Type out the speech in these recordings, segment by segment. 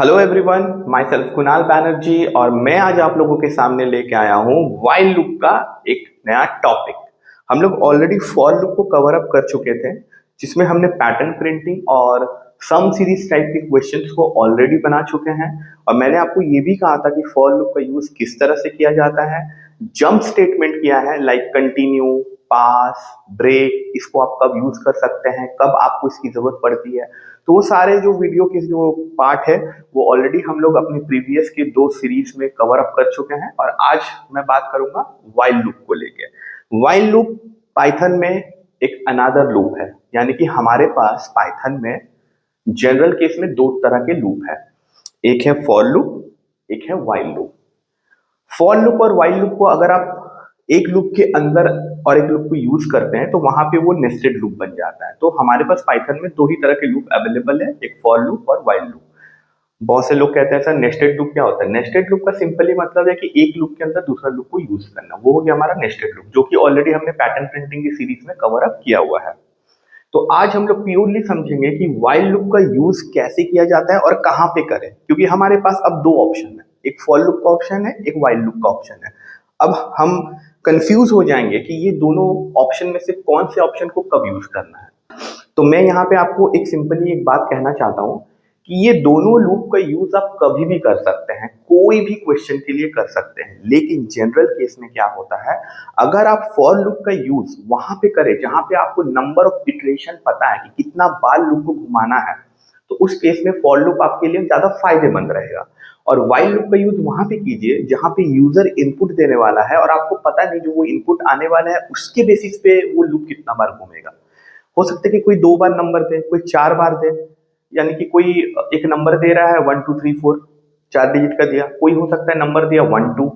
Hello everyone, my self Kunal Banerjee और मैं आज आप लोगों के सामने लेके आया हूँ वाइल लूप का एक नया टॉपिक। हम लोग ऑलरेडी फॉर लूप को कवर अप कर चुके थे, जिसमें हमने पैटर्न प्रिंटिंग और सम सीरीज टाइप के क्वेश्चंस को ऑलरेडी बना चुके हैं। और मैंने आपको ये भी कहा था कि फॉर लूप का यूज किस तरह से किया जाता है। जंप स्टेटमेंट किया है, लाइक कंटिन्यू, पास, ब्रेक, इसको आप कब यूज कर सकते हैं, कब आपको इसकी जरूरत पड़ती है। तो वो सारे जो वीडियो के जो पार्ट है वो ऑलरेडी हम लोग अपने प्रीवियस के 2 सीरीज में कवर अप कर चुके हैं। और आज मैं बात करूंगा वाइल लूप को लेके। वाइल लूप पाइथन में एक अनादर लूप है, यानी कि हमारे पास पाइथन में जनरल केस में 2 तरह के लूप है। एक है फॉर लूप, एक है वाइल लूप। फॉर लूप और वाइल लूप को अगर आप एक लूप के अंदर और एक लूप को यूज करते हैं तो वहां पे वो नेस्टेड लूप बन जाता है। तो हमारे पास पाइथन में 2 ही तरह के लूप अवेलेबल है, एक फॉर लूप और वाइल लूप। बहुत से लोग कहते हैं सर नेस्टेड लूप क्या होता है। नेस्टेड लूप का सिंपली मतलब है कि एक लूप के अंदर दूसरा लूप को यूज करना, वो हो गया हमारा नेस्टेड लूप, जो कि ऑलरेडी हमने पैटर्न प्रिंटिंग की सीरीज में कवर अप किया हुआ है। तो आज हम लोग प्योरली समझेंगे कि वाइल लूप का यूज कैसे किया जाता है और कहां पे करें, क्योंकि हमारे पास अब 2 ऑप्शन है, एक फॉर लूप का ऑप्शन है, एक वाइल लूप का ऑप्शन है। अब हम कंफ्यूज हो जाएंगे कि ये दोनों ऑप्शन में से कौन से ऑप्शन को कब यूज करना है। तो मैं यहाँ पे आपको एक सिंपली एक बात कहना चाहता हूँ कि ये दोनों लूप का यूज आप कभी भी कर सकते हैं, कोई भी क्वेश्चन के लिए कर सकते हैं। लेकिन जनरल केस में क्या होता है, अगर आप फॉर लूप का यूज वहां पे करें जहां पे आपको नंबर ऑफ इटरेशन पता है कि कितना बार लूप को घुमाना है, तो उस केस में फॉर लूप आपके लिए ज्यादा फायदेमंद रहेगा। और वाइल लूप का यूज वहां पे कीजिए जहां पे यूजर इनपुट देने वाला है और आपको पता नहीं जो वो इनपुट आने वाला है उसके बेसिस पे वो लूप कितना बार घूमेगा। हो सकता है कि कोई 2 बार नंबर दे, कोई 4 बार दे, यानी कि कोई एक नंबर दे रहा है 1 2 3 4, 4 डिजिट का दिया। कोई हो सकता है नंबर दिया 1 2,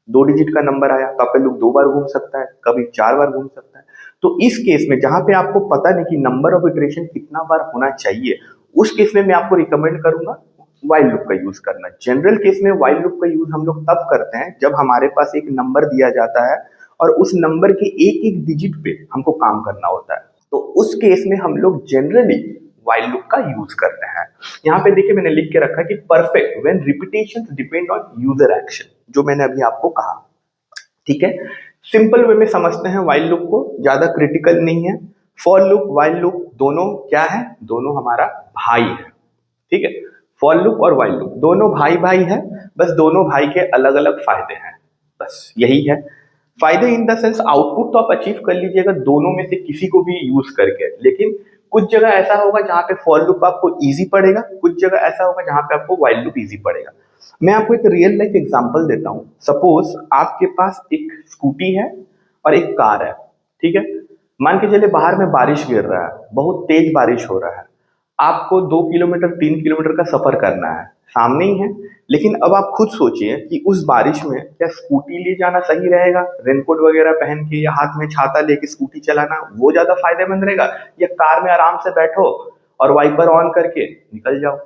2 डिजिट का नंबर आया तो आपका लूप 2 बार घूम सकता है, कभी 4 बार घूम सकता है। तो इस केस में जहां पे आपको पता नहीं कि नंबर ऑफ इटरेशन कितना बार होना चाहिए, उस केस में मैं आपको रिकमेंड करूंगा वाइल लूप का यूज करना। जनरल केस में वाइल लूप का यूज हम लोग तब करते हैं जब हमारे पास एक नंबर दिया जाता है और उस नंबर के एक एक डिजिट पे हमको काम करना होता है। तो उस केस में हम लोग जनरली वाइल लूप का यूज करते हैं। यहाँ पे देखिए मैंने लिख के रखा है कि perfect when repetitions depend on user action, जो मैंने अभी आपको कहा। ठीक है, सिंपल वे में समझते हैं वाइल लूप को, ज्यादा क्रिटिकल नहीं है। फॉर लूप वाइल लूप दोनों क्या है, दोनों हमारा भाई है। ठीक है, फॉर लूप और वाइल लूप दोनों भाई भाई है, बस दोनों भाई के अलग अलग फायदे हैं, बस यही है। फायदे इन द सेंस आउटपुट तो आप अचीव कर लीजिएगा दोनों में से किसी को भी यूज करके, लेकिन कुछ जगह ऐसा होगा जहां पे फॉर लूप आपको इजी पड़ेगा, कुछ जगह ऐसा होगा जहां पे आपको वाइल लूप इजी पड़ेगा। मैं आपको एक रियल लाइफ एग्जांपल देता हूं। सपोज आपके पास एक स्कूटी है और एक कार है। ठीक है, मान के चले बाहर में बारिश गिर रहा है, बहुत तेज बारिश हो रहा है, आपको 2 किलोमीटर 3 किलोमीटर का सफर करना है, सामने ही है। लेकिन अब आप खुद सोचिए कि उस बारिश में क्या स्कूटी ले जाना सही रहेगा, रेनकोट वगैरह पहन के या हाथ में छाता लेके स्कूटी चलाना वो ज्यादा फायदेमंद रहेगा, या कार में आराम से बैठो और वाइपर ऑन करके निकल जाओ।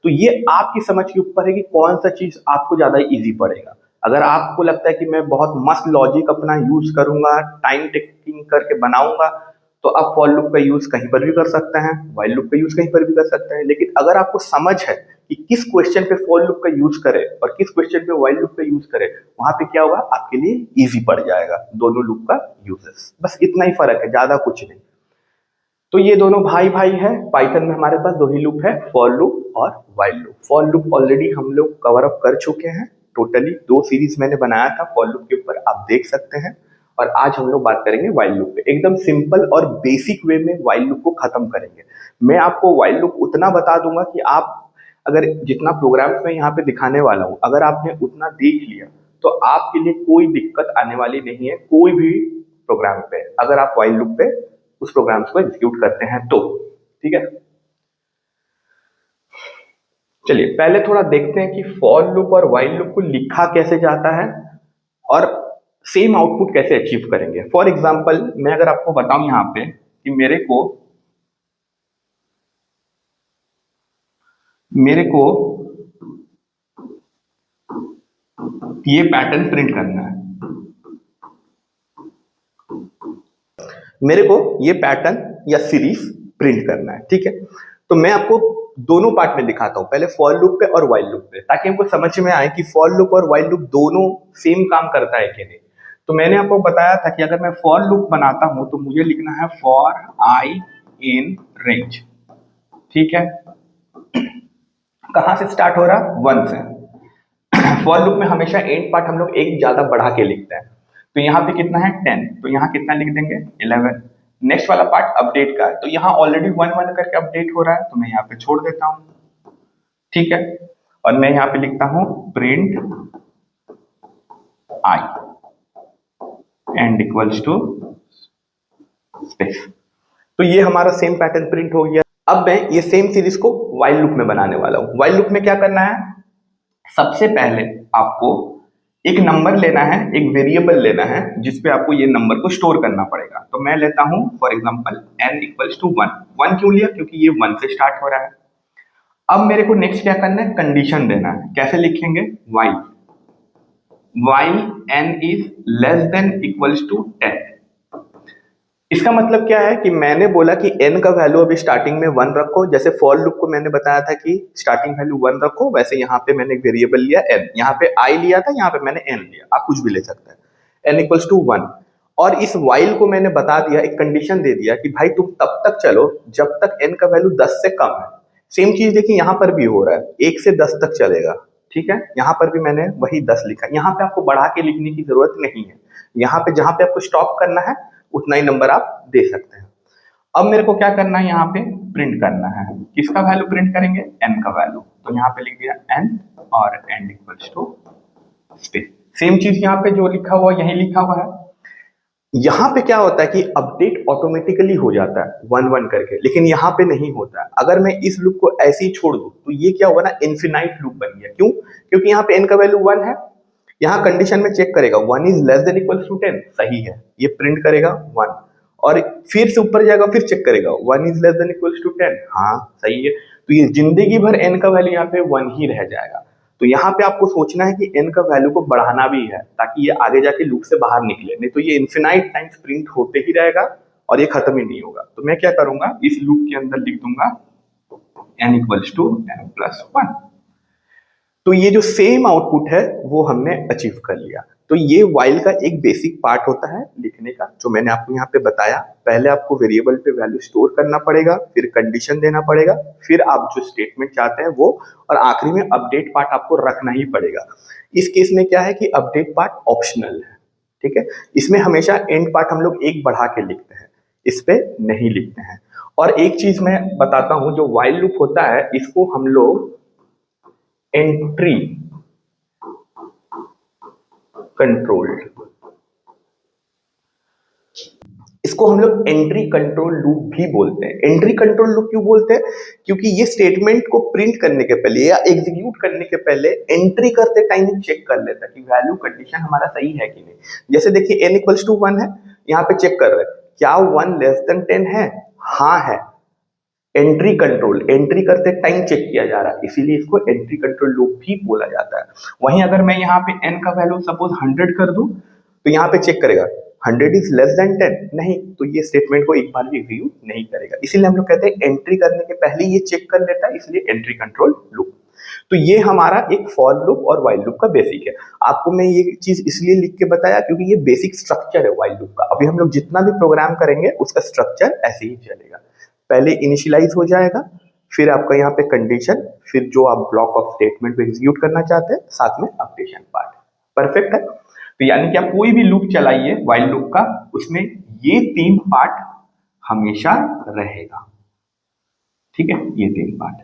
तो ये आपकी समझ के ऊपर है कि कौन सा चीज आपको ज्यादा इजी पड़ेगा। अगर आपको लगता है कि मैं बहुत मस्त लॉजिक अपना यूज करूंगा, टाइम टेकिंग करके बनाऊंगा, तो आप फॉर लूप का यूज कहीं पर भी कर सकते हैं, वाइल लूप का यूज कहीं पर भी कर सकते हैं। लेकिन अगर आपको समझ है कि किस क्वेश्चन पे फॉर लूप का यूज करें और किस क्वेश्चन पे वाइल लूप का यूज करें, वहां पे क्या होगा, आपके लिए इजी पड़ जाएगा दोनों लूप का यूजेस। बस इतना ही फर्क है, ज्यादा कुछ नहीं। तो ये दोनों भाई भाई है। पाइथन में हमारे पास 2 ही लूप है, फॉर लूप और while loop. For loop already हम लोग कवर अप कर चुके हैं, टोटली 2 सीरीज मैंने बनाया था फॉर लूप के ऊपर, आप देख सकते हैं। और आज हम लोग बात करेंगे वाइल लूप पे, एकदम सिंपल और बेसिक वे में वाइल लूप को खत्म करेंगे। मैं आपको वाइल लूप उतना बता दूंगा कि आप अगर जितना प्रोग्राम्स में यहाँ पे दिखाने वाला हूँ, अगर आपने उतना देख लिया तो आपके लिए कोई दिक्कत आने वाली नहीं है। कोई भी प्रोग्राम पे अगर आप वाइल लूप पे उस प्रोग्राम्स को एग्जीक्यूट करते हैं तो ठीक है। चलिए पहले थोड़ा देखते हैं कि फॉर लूप और वाइल लूप को लिखा कैसे जाता है और सेम आउटपुट कैसे अचीव करेंगे। फॉर एग्जाम्पल मैं अगर आपको बताऊं यहाँ पे कि मेरे को ये पैटर्न प्रिंट करना है, मेरे को ये पैटर्न या सीरीज प्रिंट करना है। ठीक है, तो मैं आपको दोनों पार्ट में दिखाता हूँ, पहले फॉर लूप पे और वाइल लूप पे, ताकि हमको समझ में आए कि फॉर लूप और वाइल लूप दोनों सेम काम करता है कि नहीं। तो मैंने आपको बताया था कि अगर मैं फॉर लूप बनाता हूं तो मुझे लिखना है फॉर आई इन रेंज, ठीक है। कहां से स्टार्ट हो रहा, 1 से। फॉर लूप में हमेशा एंड पार्ट हम लोग एक ज्यादा बढ़ा के लिखते हैं, तो यहाँ पे कितना है 10, तो यहाँ कितना लिख देंगे 11। नेक्स्ट वाला पार्ट अपडेट का है, तो यहाँ ऑलरेडी 1 करके अपडेट हो रहा है, तो मैं यहाँ पे छोड़ देता हूँ, ठीक है। और मैं यहाँ पे लिखता हूँ print i end equals to space. तो ये हमारा सेम पैटर्न प्रिंट हो गया। अब मैं ये सेम सीरीज को वाइल लूप में बनाने वाला हूँ। वाइल लूप में क्या करना है, सबसे पहले आपको एक नंबर लेना है, एक वेरिएबल लेना है जिसपे आपको ये नंबर को स्टोर करना पड़ेगा। तो मैं लेता हूं for example n equals to 1। 1 क्यों लिया, क्योंकि ये 1 से स्टार्ट हो रहा है। अब मेरे को नेक्स्ट क्या करना है, कंडीशन देना है। कैसे लिखेंगे, while n is less than equals to 10। इसका मतलब क्या है कि मैंने बोला कि n का वैल्यू अभी स्टार्टिंग में 1 रखो, जैसे फॉर लूप को मैंने बताया था कि स्टार्टिंग वैल्यू 1 रखो, वैसे यहाँ पे मैंने एक वेरिएबल लिया n, यहाँ पे i लिया था, यहाँ पे मैंने n लिया, आप कुछ भी ले सकते हैं, n इक्वल्स टू 1। और इस while को मैंने बता दिया, एक कंडीशन दे दिया कि भाई तुम तब तक चलो जब तक n का वैल्यू 10 से कम है। सेम चीज देखिए यहाँ पर भी हो रहा है, 1 से 10 तक चलेगा, ठीक है। यहाँ पर भी मैंने वही 10 लिखा, यहाँ पे आपको बढ़ा के लिखने की जरूरत नहीं है, यहाँ पे जहां पे आपको स्टॉप करना है उतना ही नंबर आप दे सकते हैं। अब मेरे को क्या करना है, यहाँ पे प्रिंट करना है, किसका वैल्यू प्रिंट करेंगे, n का वैल्यू। तो यहाँ पे लिख दिया n और n equals to space. Same चीज यहाँ पे जो लिखा हुआ यही लिखा हुआ है। यहाँ पे क्या होता है कि अपडेट ऑटोमेटिकली हो जाता है 1 करके, लेकिन यहाँ पे नहीं होता है। अगर मैं इस लूप को ऐसे ही छोड़ दूं तो ये क्या होगा ना, इन्फिनाइट लूप बन गया। क्यों, क्योंकि यहाँ पे n का वैल्यू 1 है, यहाँ कंडीशन में चेक करेगा 1 is less than equal to 10, सही है, ये प्रिंट करेगा 1, और फिर से ऊपर जाएगा, फिर चेक करेगा 1 is less than equal to 10, हाँ सही है। तो ये जिंदगी भर n का वैल्यू यहाँ पे 1 ही रह जाएगा। तो यहाँ पे आपको सोचना है कि n का वैल्यू को बढ़ाना भी है ताकि ये आगे जाके लूप से बाहर निकले, नहीं तो ये इन्फिनाइट टाइम्स प्रिंट होते ही रहेगा और ये खत्म ही नहीं होगा। तो मैं क्या करूंगा, इस लूप के अंदर लिख दूंगा n equals to n plus 1। तो ये जो सेम आउटपुट है वो हमने अचीव कर लिया। तो ये वाइल का एक बेसिक पार्ट होता है लिखने का, जो मैंने आपको यहाँ पे बताया। पहले आपको वेरिएबल पे वैल्यू स्टोर करना पड़ेगा, फिर कंडीशन देना पड़ेगा, फिर आप जो स्टेटमेंट चाहते हैं वो, और आखिरी में अपडेट पार्ट आपको रखना ही पड़ेगा। इस केस में क्या है कि अपडेट पार्ट ऑप्शनल है, ठीक है। इसमें हमेशा एंड पार्ट हम लोग एक बढ़ा के लिखते हैं, इस पे नहीं लिखते हैं। और एक चीज मैं बताता हूं, जो वाइल लूप होता है इसको हम लोग एंट्री कंट्रोल्ड, इसको हम लोग एंट्री कंट्रोल लूप भी बोलते हैं। एंट्री कंट्रोल लूप क्यों बोलते हैं, क्योंकि ये स्टेटमेंट को प्रिंट करने के पहले या एग्जीक्यूट करने के पहले एंट्री करते टाइम चेक कर लेता है कि वैल्यू कंडीशन हमारा सही है कि नहीं। जैसे देखिए n इक्वल्स टू 1 है, यहाँ पे चेक कर रहे हैं क्या 1 लेस देन 10 है, हाँ है। एंट्री कंट्रोल, एंट्री करते टाइम चेक किया जा रहा है, इसीलिए इसको एंट्री कंट्रोल लूप भी बोला जाता है। वहीं अगर मैं यहाँ पे n का वैल्यू सपोज 100 कर दूं तो यहाँ पे चेक करेगा 100 इज लेस देन 10, नहीं, तो ये स्टेटमेंट को एक बार भी एग्जीक्यूट नहीं करेगा। इसीलिए हम लोग कहते हैं एंट्री करने के पहले ये चेक कर लेता है, इसलिए एंट्री कंट्रोल लूप। तो ये हमारा एक फॉर लूप और वाइल लूप का बेसिक है। आपको मैं ये चीज इसलिए लिख के बताया क्योंकि ये बेसिक स्ट्रक्चर है वाइल लूप का। अभी हम लोग जितना भी प्रोग्राम करेंगे उसका स्ट्रक्चर ऐसे ही चलेगा। पहले इनिशियलाइज हो जाएगा, फिर आपका यहाँ पे कंडीशन, फिर जो आप ब्लॉक ऑफ स्टेटमेंट को एग्जीक्यूट करना चाहते हैं, साथ में अपडेशन पार्ट। परफेक्ट है। तो यानी कि आप कोई भी लूप चलाइए वाइल लूप का, उसमें ये 3 पार्ट हमेशा रहेगा, ठीक है, ये 3 पार्ट।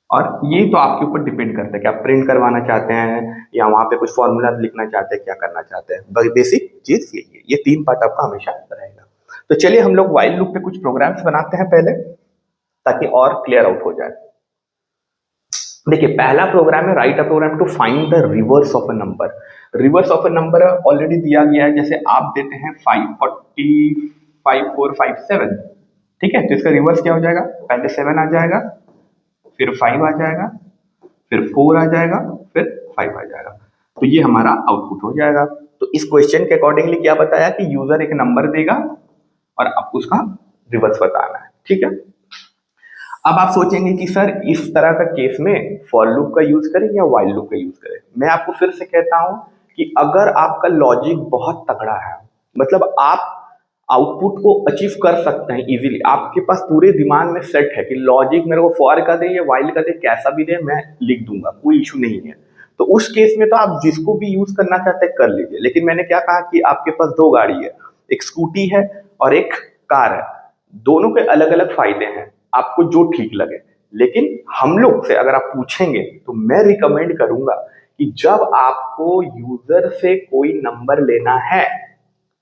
और ये तो आपके ऊपर डिपेंड करता है कि आप प्रिंट करवाना चाहते हैं या वहां पे कुछ फॉर्मूला लिखना चाहते हैं, क्या करना चाहते हैं। बेसिक चीज यही है, ये 3 पार्ट आपका हमेशा रहेगा। तो चलिए हम लोग वाइल लूप पे कुछ प्रोग्राम्स बनाते हैं पहले, ताकि और क्लियर आउट हो जाए। देखिए पहला प्रोग्राम है write a program to find the reverse of a number. Reverse of a number already दिया गया है, जैसे आप देते हैं 5405457, ठीक है। तो इसका रिवर्स क्या हो जाएगा, पहले 7 आ जाएगा, फिर 5 आ जाएगा, फिर 4 आ जाएगा, फिर 5 आ जाएगा। तो ये हमारा आउटपुट हो जाएगा। तो इस क्वेश्चन के अकॉर्डिंगली क्या बताया कि यूजर एक नंबर देगा और आपको उसका रिवर्स बताना है, ठीक है। अब आप सोचेंगे कि सर इस तरह का केस में फॉर लूप का यूज करें या व्हाइल लूप का यूज करें। मैं आपको फिर से कहता हूं कि अगर आपका लॉजिक बहुत तगड़ा है, मतलब आप आउटपुट को अचीव कर सकते हैं इजीली, आपके पास पूरे दिमाग में सेट है कि लॉजिक मेरे को फॉर का दे या व्हाइल का दे, कैसा भी दे मैं लिख दूंगा, कोई इशू नहीं है, तो उस केस में तो आप जिसको भी यूज करना चाहते हैं कर लीजिए। लेकिन मैंने क्या कहा कि आपके पास दो गाड़ी है, एक स्कूटी है और एक कार है, दोनों के अलग अलग फायदे हैं, आपको जो ठीक लगे। लेकिन हम लोग से अगर आप पूछेंगे तो मैं रिकमेंड करूंगा कि जब आपको यूजर से कोई नंबर लेना है,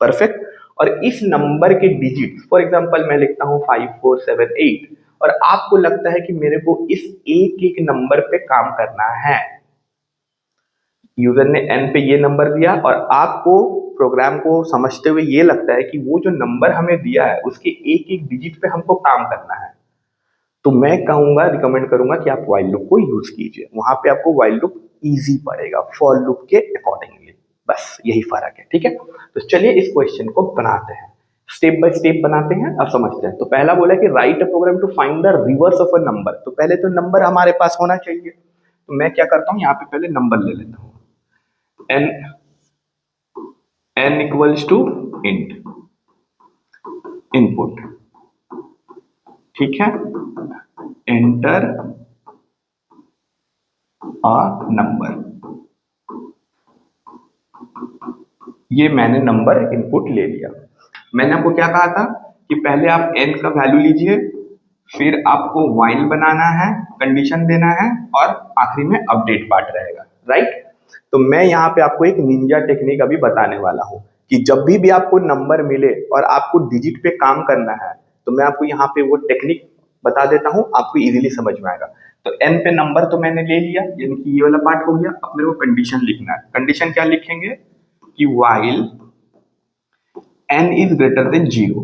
परफेक्ट, और इस नंबर के डिजिट, फॉर एग्जांपल मैं लिखता हूं 5478, और आपको लगता है कि मेरे को इस एक एक नंबर पे काम करना है, यूजर ने एन पे ये नंबर दिया और आपको प्रोग्राम को समझते हुए ये लगता है कि वो जो नंबर हमें दिया है उसके एक एक डिजिट पे हमको काम करना है, तो मैं कहूंगा, रिकमेंड करूंगा कि आप व्हाइल लूप को यूज कीजिए। वहां पे आपको व्हाइल लूप इजी पड़ेगा फॉर लूप के अकॉर्डिंगली, बस यही फर्क है। ठीक है, तो चलिए इस क्वेश्चन को बनाते हैं, स्टेप बाय स्टेप बनाते हैं, अब समझते हैं। तो पहला बोला कि write a program to find the reverse of a number, तो पहले तो नंबर हमारे पास होना चाहिए, तो मैं क्या करता हूँ यहाँ पे पहले नंबर ले लेता हूँ, n n equals to int input, ठीक है, एंटर अ नंबर, ये मैंने नंबर इनपुट ले लिया। मैंने आपको क्या कहा था कि पहले आप n का वैल्यू लीजिए, फिर आपको व्हाइल बनाना है, कंडीशन देना है, और आखिरी में अपडेट पार्ट रहेगा, राइट। तो मैं यहाँ पे आपको एक निंजा टेक्निक अभी बताने वाला हूँ कि जब भी आपको नंबर मिले और आपको डिजिट पे काम करना है, तो मैं आपको यहाँ पे वो टेक्निक बता देता हूँ, आपको इजीली समझ में आएगा। तो एन पे नंबर तो मैंने ले लिया, यानी कि ये वाला पार्ट हो गया। अब मेरे को कंडीशन लिखना है, कंडीशन क्या लिखेंगे कि while n is greater than zero.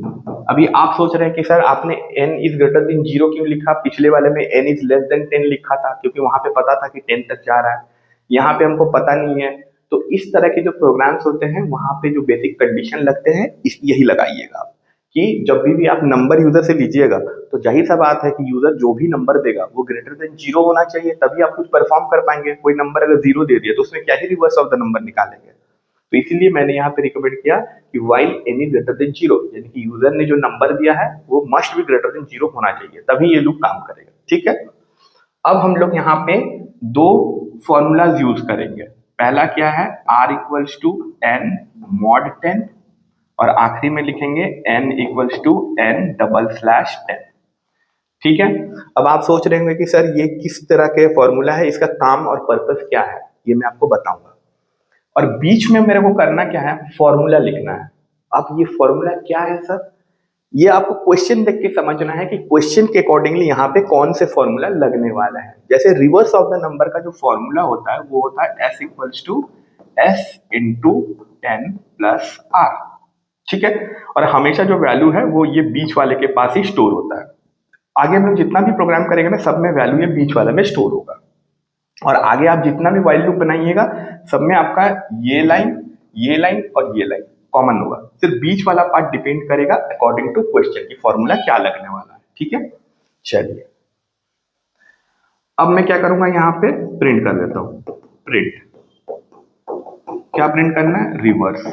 अभी आप सोच रहे हैं कि सर आपने n is greater than zero क्यों लिखा, पिछले वाले में n इज लेस देन 10 लिखा था, क्योंकि वहां पे पता था कि 10 तक जा रहा है, यहाँ पे हमको पता नहीं है। तो इस तरह के जो प्रोग्राम्स होते हैं वहां पे जो बेसिक कंडीशन लगते हैं यही लगाइएगा आप, कि जब भी आप नंबर यूजर से लीजिएगा तो जाहिर सा बात है कि यूजर जो भी नंबर देगा वो ग्रेटर देन जीरो होना चाहिए, तभी आप कुछ परफॉर्म कर पाएंगे। कोई नंबर अगर जीरो दे दिया तो उसमें क्या ही रिवर्स ऑफ द नंबर निकालेंगे। तो इसीलिए मैंने यहाँ पे रिकमेंड किया कि while n is greater than zero, यानी कि यूजर ने जो नंबर दिया है वो must be greater than zero होना चाहिए, तभी ये लूप काम करेगा। ठीक है, अब हम लोग यहाँ पे दो फॉर्मूलाज यूज करेंगे। पहला क्या है, r equals to n mod 10, और आखिरी में लिखेंगे n equals to n double slash 10। ठीक है, अब आप सोच रहे होंगे कि सर ये किस तरह के फॉर्मूला है, इसका काम और पर्पस क्या है, ये मैं आपको बताऊंगा। और बीच में मेरे को करना क्या है, फॉर्मूला लिखना है। अब ये फॉर्मूला क्या है सर, ये आपको क्वेश्चन देख के समझना है कि क्वेश्चन के अकॉर्डिंगली यहाँ पे कौन से फॉर्मूला लगने वाला है। जैसे रिवर्स ऑफ द नंबर का जो फॉर्मूला होता है वो होता है s equals to s into 10 plus r. ठीक है, और हमेशा जो वैल्यू है वो ये बीच वाले के पास ही स्टोर होता है। आगे हम लोग जितना भी प्रोग्राम करेंगे ना, सब में वैल्यू ये बीच वाले में स्टोर होगा। और आगे आप जितना भी व्हाइल लूप बनाइएगा सब में आपका ये लाइन और ये लाइन कॉमन होगा, सिर्फ बीच वाला पार्ट डिपेंड करेगा अकॉर्डिंग टू क्वेश्चन की फॉर्मूला क्या लगने वाला है। ठीक है, चलिए अब मैं क्या करूंगा, यहाँ पे प्रिंट कर देता हूं। प्रिंट क्या प्रिंट करना है, रिवर्स,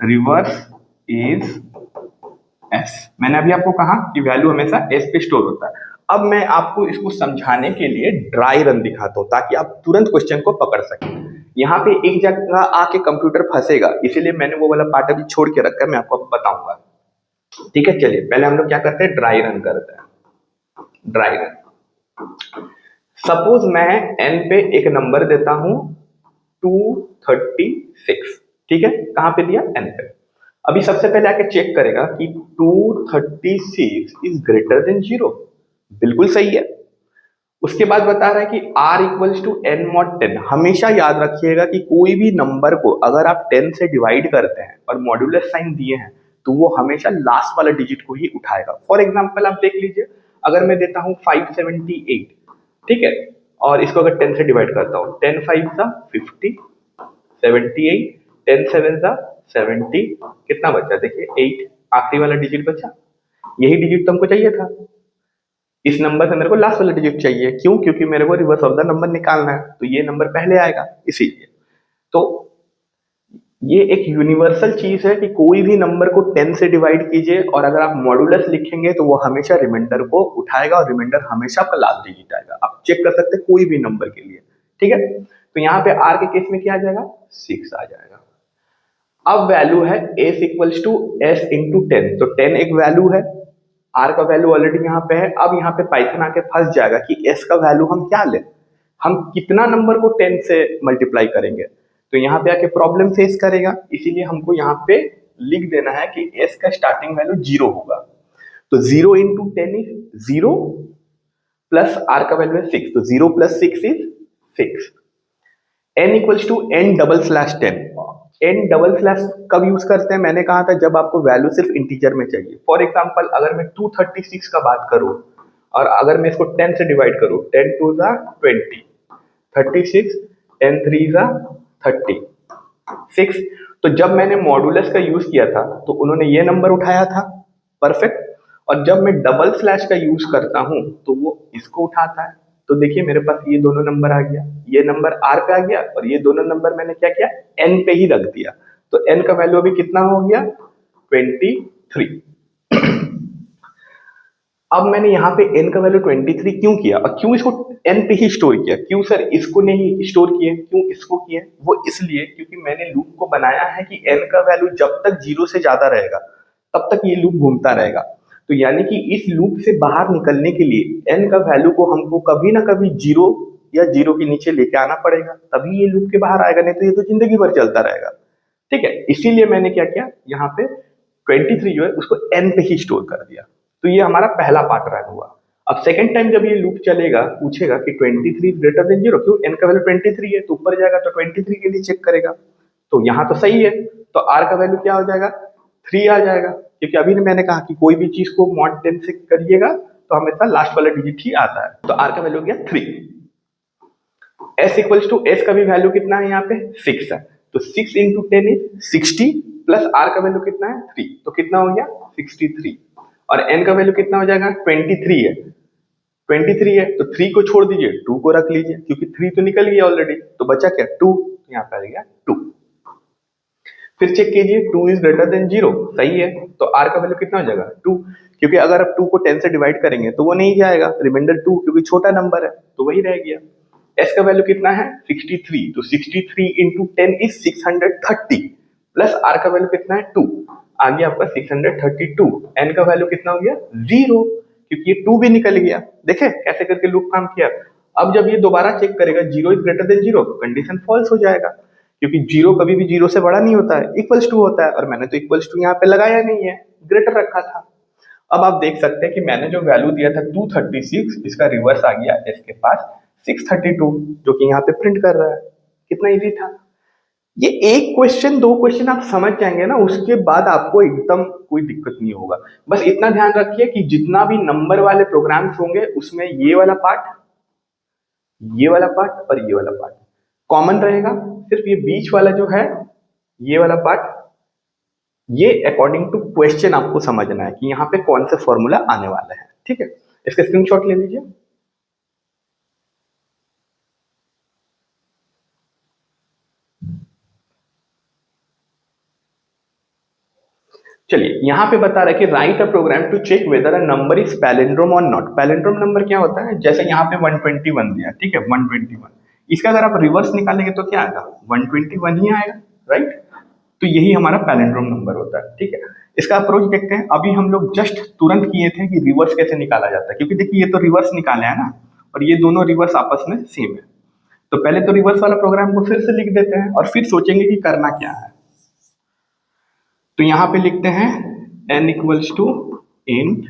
रिवर्स इज एस। मैंने अभी आपको कहा कि वैल्यू हमेशा एस पे स्टोर होता है। अब मैं आपको इसको समझाने के लिए ड्राई रन दिखाता हूं ताकि आप तुरंत क्वेश्चन को पकड़ सकें। यहाँ पे एक जगह आके कंप्यूटर फंसेगा, इसीलिए मैंने वो वाला पार्ट अभी छोड़ के रखा है, मैं आपको बताऊंगा। ठीक है, चलिए पहले हम लोग क्या करते हैं, ड्राई रन करते हैं। ड्राई रन, सपोज मैं एन पे एक नंबर देता हूं 236। ठीक है, कहां पे दिया, एन पे। अभी सबसे पहले आके चेक करेगा कि 236 इज ग्रेटर देन जीरो, बिल्कुल सही है। उसके बाद बता रहा है कि r equals to n mod 10। हमेशा याद रखिएगा कि कोई भी नंबर को अगर आप 10 से डिवाइड करते हैं और मॉड्यूलस साइन दिए हैं तो वो हमेशा लास्ट वाला डिजिट को ही उठाएगा। फॉर एग्जांपल आप देख लीजिए, अगर मैं देता हूं 578, ठीक है, और इसको अगर 10 से डिवाइड करता हूं, 10 5 सा 50, 78, 10 7 सा 70, कितना बचा देखिए 8, आखिरी वाला डिजिट बचा, यही डिजिट तो हमको चाहिए था। इस नंबर से मेरे को लास्ट वाला डिजिट चाहिए, क्यों? क्योंकि मेरे को रिवर्स ऑफ द नंबर निकालना है, तो ये नंबर पहले आएगा इसीलिए। तो ये एक यूनिवर्सल चीज है कि कोई भी नंबर को 10 से डिवाइड कीजिए और अगर आप मॉडुलस लिखेंगे तो वो हमेशा रिमाइंडर को उठाएगा और रिमाइंडर हमेशा आपका लास्ट डिजिट आएगा। आप चेक कर सकते हैं कोई भी नंबर के लिए, ठीक है। तो यहाँ पे आर के केस में क्या आ जाएगा? 6 आ जाएगा। अब वैल्यू है s equals to s into 10, तो 10 एक वैल्यू है, आर का वैल्यू ऑलरेडी यहाँ पे है। अब यहाँ पे पाइथन आके फंस जाएगा कि एस का वैल्यू हम क्या लें, हम कितना नंबर को 10 से मल्टीप्लाई करेंगे, तो यहाँ पे आके प्रॉब्लम फेस करेगा। इसीलिए हमको यहाँ पे लिख देना है कि एस का स्टार्टिंग वैल्यू 0 होगा। तो 0 इंटू 10 इज 0 प्लस आर का वैल्यू है 6, तो 0 plus 6 is 6। n equals to n double slash 10। n double slash कब यूज करते हैं? मैंने कहा था जब आपको वैल्यू सिर्फ इंटीजर में चाहिए। फॉर एग्जांपल अगर मैं 236 का बात करूं और अगर मैं इसको 10 से डिवाइड करूं, 10 टू ज़ा 20, 36, 10 3 ज़ा 36। तो जब मैंने मॉडुलस का यूज किया था तो उन्होंने ये नंबर उठाया था, परफेक्ट। और जब मैं डबल स्लैश का यूज करता हूं तो वो इसको उठाता है। तो देखिए मेरे पास ये दोनों नंबर आ गया, ये नंबर आर पे आ गया और ये दोनों नंबर मैंने क्या किया, एन पे ही रख दिया। तो एन का वैल्यू अभी कितना हो गया? 23। अब मैंने यहाँ पे n का वैल्यू 23 क्यों किया और क्यों इसको n पे ही स्टोर किया? क्यों सर इसको नहीं स्टोर किए, क्यों इसको किए? वो इसलिए क्योंकि मैंने लूप को बनाया है कि n का वैल्यू जब तक 0 से ज्यादा रहेगा तब तक ये लूप घूमता रहेगा। तो यानी कि इस लूप से बाहर निकलने के लिए n का वैल्यू को हमको कभी ना कभी 0 या 0 के नीचे लेके आना पड़ेगा, तभी ये लूप के बाहर आएगा, नहीं तो ये तो जिंदगी भर चलता रहेगा। ठीक है, इसीलिए मैंने क्या किया, यहाँ पे 23 जो है उसको n पे ही स्टोर कर दिया। तो ये हमारा पहला पार्ट रन हुआ। अब सेकंड टाइम जब ये लूप चलेगा, पूछेगा कि 23 ग्रेटर देन 0, क्यों? n का वैल्यू 23 है तो ऊपर जाएगा तो 23 के लिए चेक करेगा। तो यहाँ तो सही है, तो r का वैल्यू क्या हो जाएगा? 3 आ जाएगा, क्योंकि अभी मैंने कहा कि कोई भी चीज को मॉड 10 से करिएगा तो हमेशा लास्ट वाला डिजिट ही आता है। तो r का वैल्यू हो गया 3। s इक्वल्स टू s का भी वैल्यू कितना है यहाँ पे? 6 है, तो 6 इंटू 10 इज 60 प्लस r का वैल्यू कितना है? 3, तो कितना हो गया? 63। और n का वैल्यू कितना हो जाएगा? 23 है, 23 है तो 3 को छोड़ दीजिए, 2 को रख लीजिए, क्योंकि 3 तो निकल गया ऑलरेडी, तो बचा क्या? 2, यहाँ पे आ गया 2। फिर चेक कीजिए 2 इज ग्रेटर देन 0, सही है, तो r का वैल्यू कितना हो जाएगा? 2, क्योंकि अगर आप 2 को 10 से डिवाइड करेंगे तो वो नहीं जाएगा, रिमाइंडर 2, क्योंकि छोटा नंबर है तो वही रह गया। s का वैल्यू कितना है? 63, तो 63 इंटू 10 इज 630 प्लस r का वैल्यू कितना है? 2, आ गया आपका 632। n का वैल्यू कितना हो गया? 0, क्योंकि ये 2 भी निकल गया। देखे कैसे करके लूप काम किया। अब जब ये दोबारा चेक करेगा 0 is greater than 0, condition false हो जाएगा, क्योंकि 0 कभी भी 0 से बड़ा नहीं होता है, इक्वल्स टू होता है, और मैंने तो इक्वल्स टू यहाँ पे लगाया नहीं है, ग्रेटर रखा था। अब आप देख सकते हैं कि मैंने जो वैल्यू दिया था 236, इसका रिवर्स आ गया इसके पास 632, जो कि यहाँ पे प्रिंट कर रहा है। कितना इजी था ये। एक क्वेश्चन, दो क्वेश्चन आप समझ जाएंगे ना, उसके बाद आपको एकदम कोई दिक्कत नहीं होगा। बस इतना ध्यान रखिए कि जितना भी नंबर वाले प्रोग्राम्स होंगे उसमें ये वाला पार्ट और ये वाला पार्ट कॉमन रहेगा। सिर्फ ये बीच वाला जो है, ये वाला पार्ट, ये अकॉर्डिंग टू क्वेश्चन आपको समझना है कि यहाँ पे कौन सा फॉर्मूला आने वाला है। ठीक है, इसका स्क्रीनशॉट ले लीजिए। चलिए यहाँ पे बता रहा है कि write a program to check whether a number is palindrome और नॉट। पैलिंड्रोम नंबर क्या होता है? जैसे यहाँ पे 121 दिया, ठीक है, 121, इसका अगर आप रिवर्स निकालेंगे तो क्या आएगा? 121 ही आएगा, राइट। तो यही हमारा पैलिंड्रोम नंबर होता है। ठीक है, इसका अप्रोच देखते हैं। अभी हम लोग जस्ट तुरंत किए थे कि रिवर्स कैसे निकाला जाता है, क्योंकि देखिए ये तो रिवर्स निकाले है ना, और ये दोनों रिवर्स आपस में सेम है। तो पहले तो रिवर्स वाला प्रोग्राम को फिर से लिख देते हैं और फिर सोचेंगे कि करना क्या है। तो यहां पे लिखते हैं n equals to int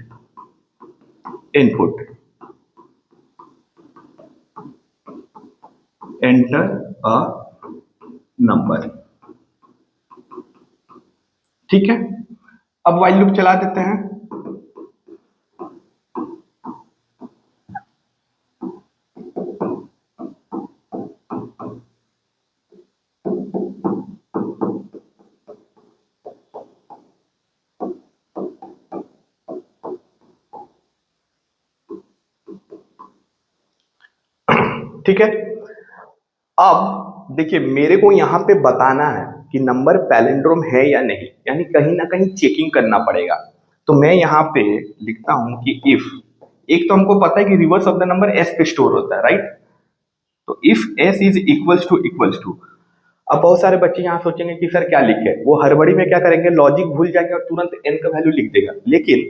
input enter a number. ठीक है, अब वाइल लूप चला देते हैं। ठीक है। अब देखिए मेरे को यहाँ पे बताना है कि नंबर पैलिंड्रोम है या नहीं, यानी कहीं ना कहीं चेकिंग करना पड़ेगा। तो मैं यहाँ पे लिखता हूं कि इफ, एक तो हमको पता है कि reverse of the number s पे स्टोर होता है, राइट। तो if s is equals to, अब बहुत सारे बच्चे यहाँ सोचेंगे कि सर क्या लिखे, वो हड़बड़ी में क्या करेंगे, लॉजिक भूल जाएंगे और तुरंत एन का वैल्यू लिख देगा। लेकिन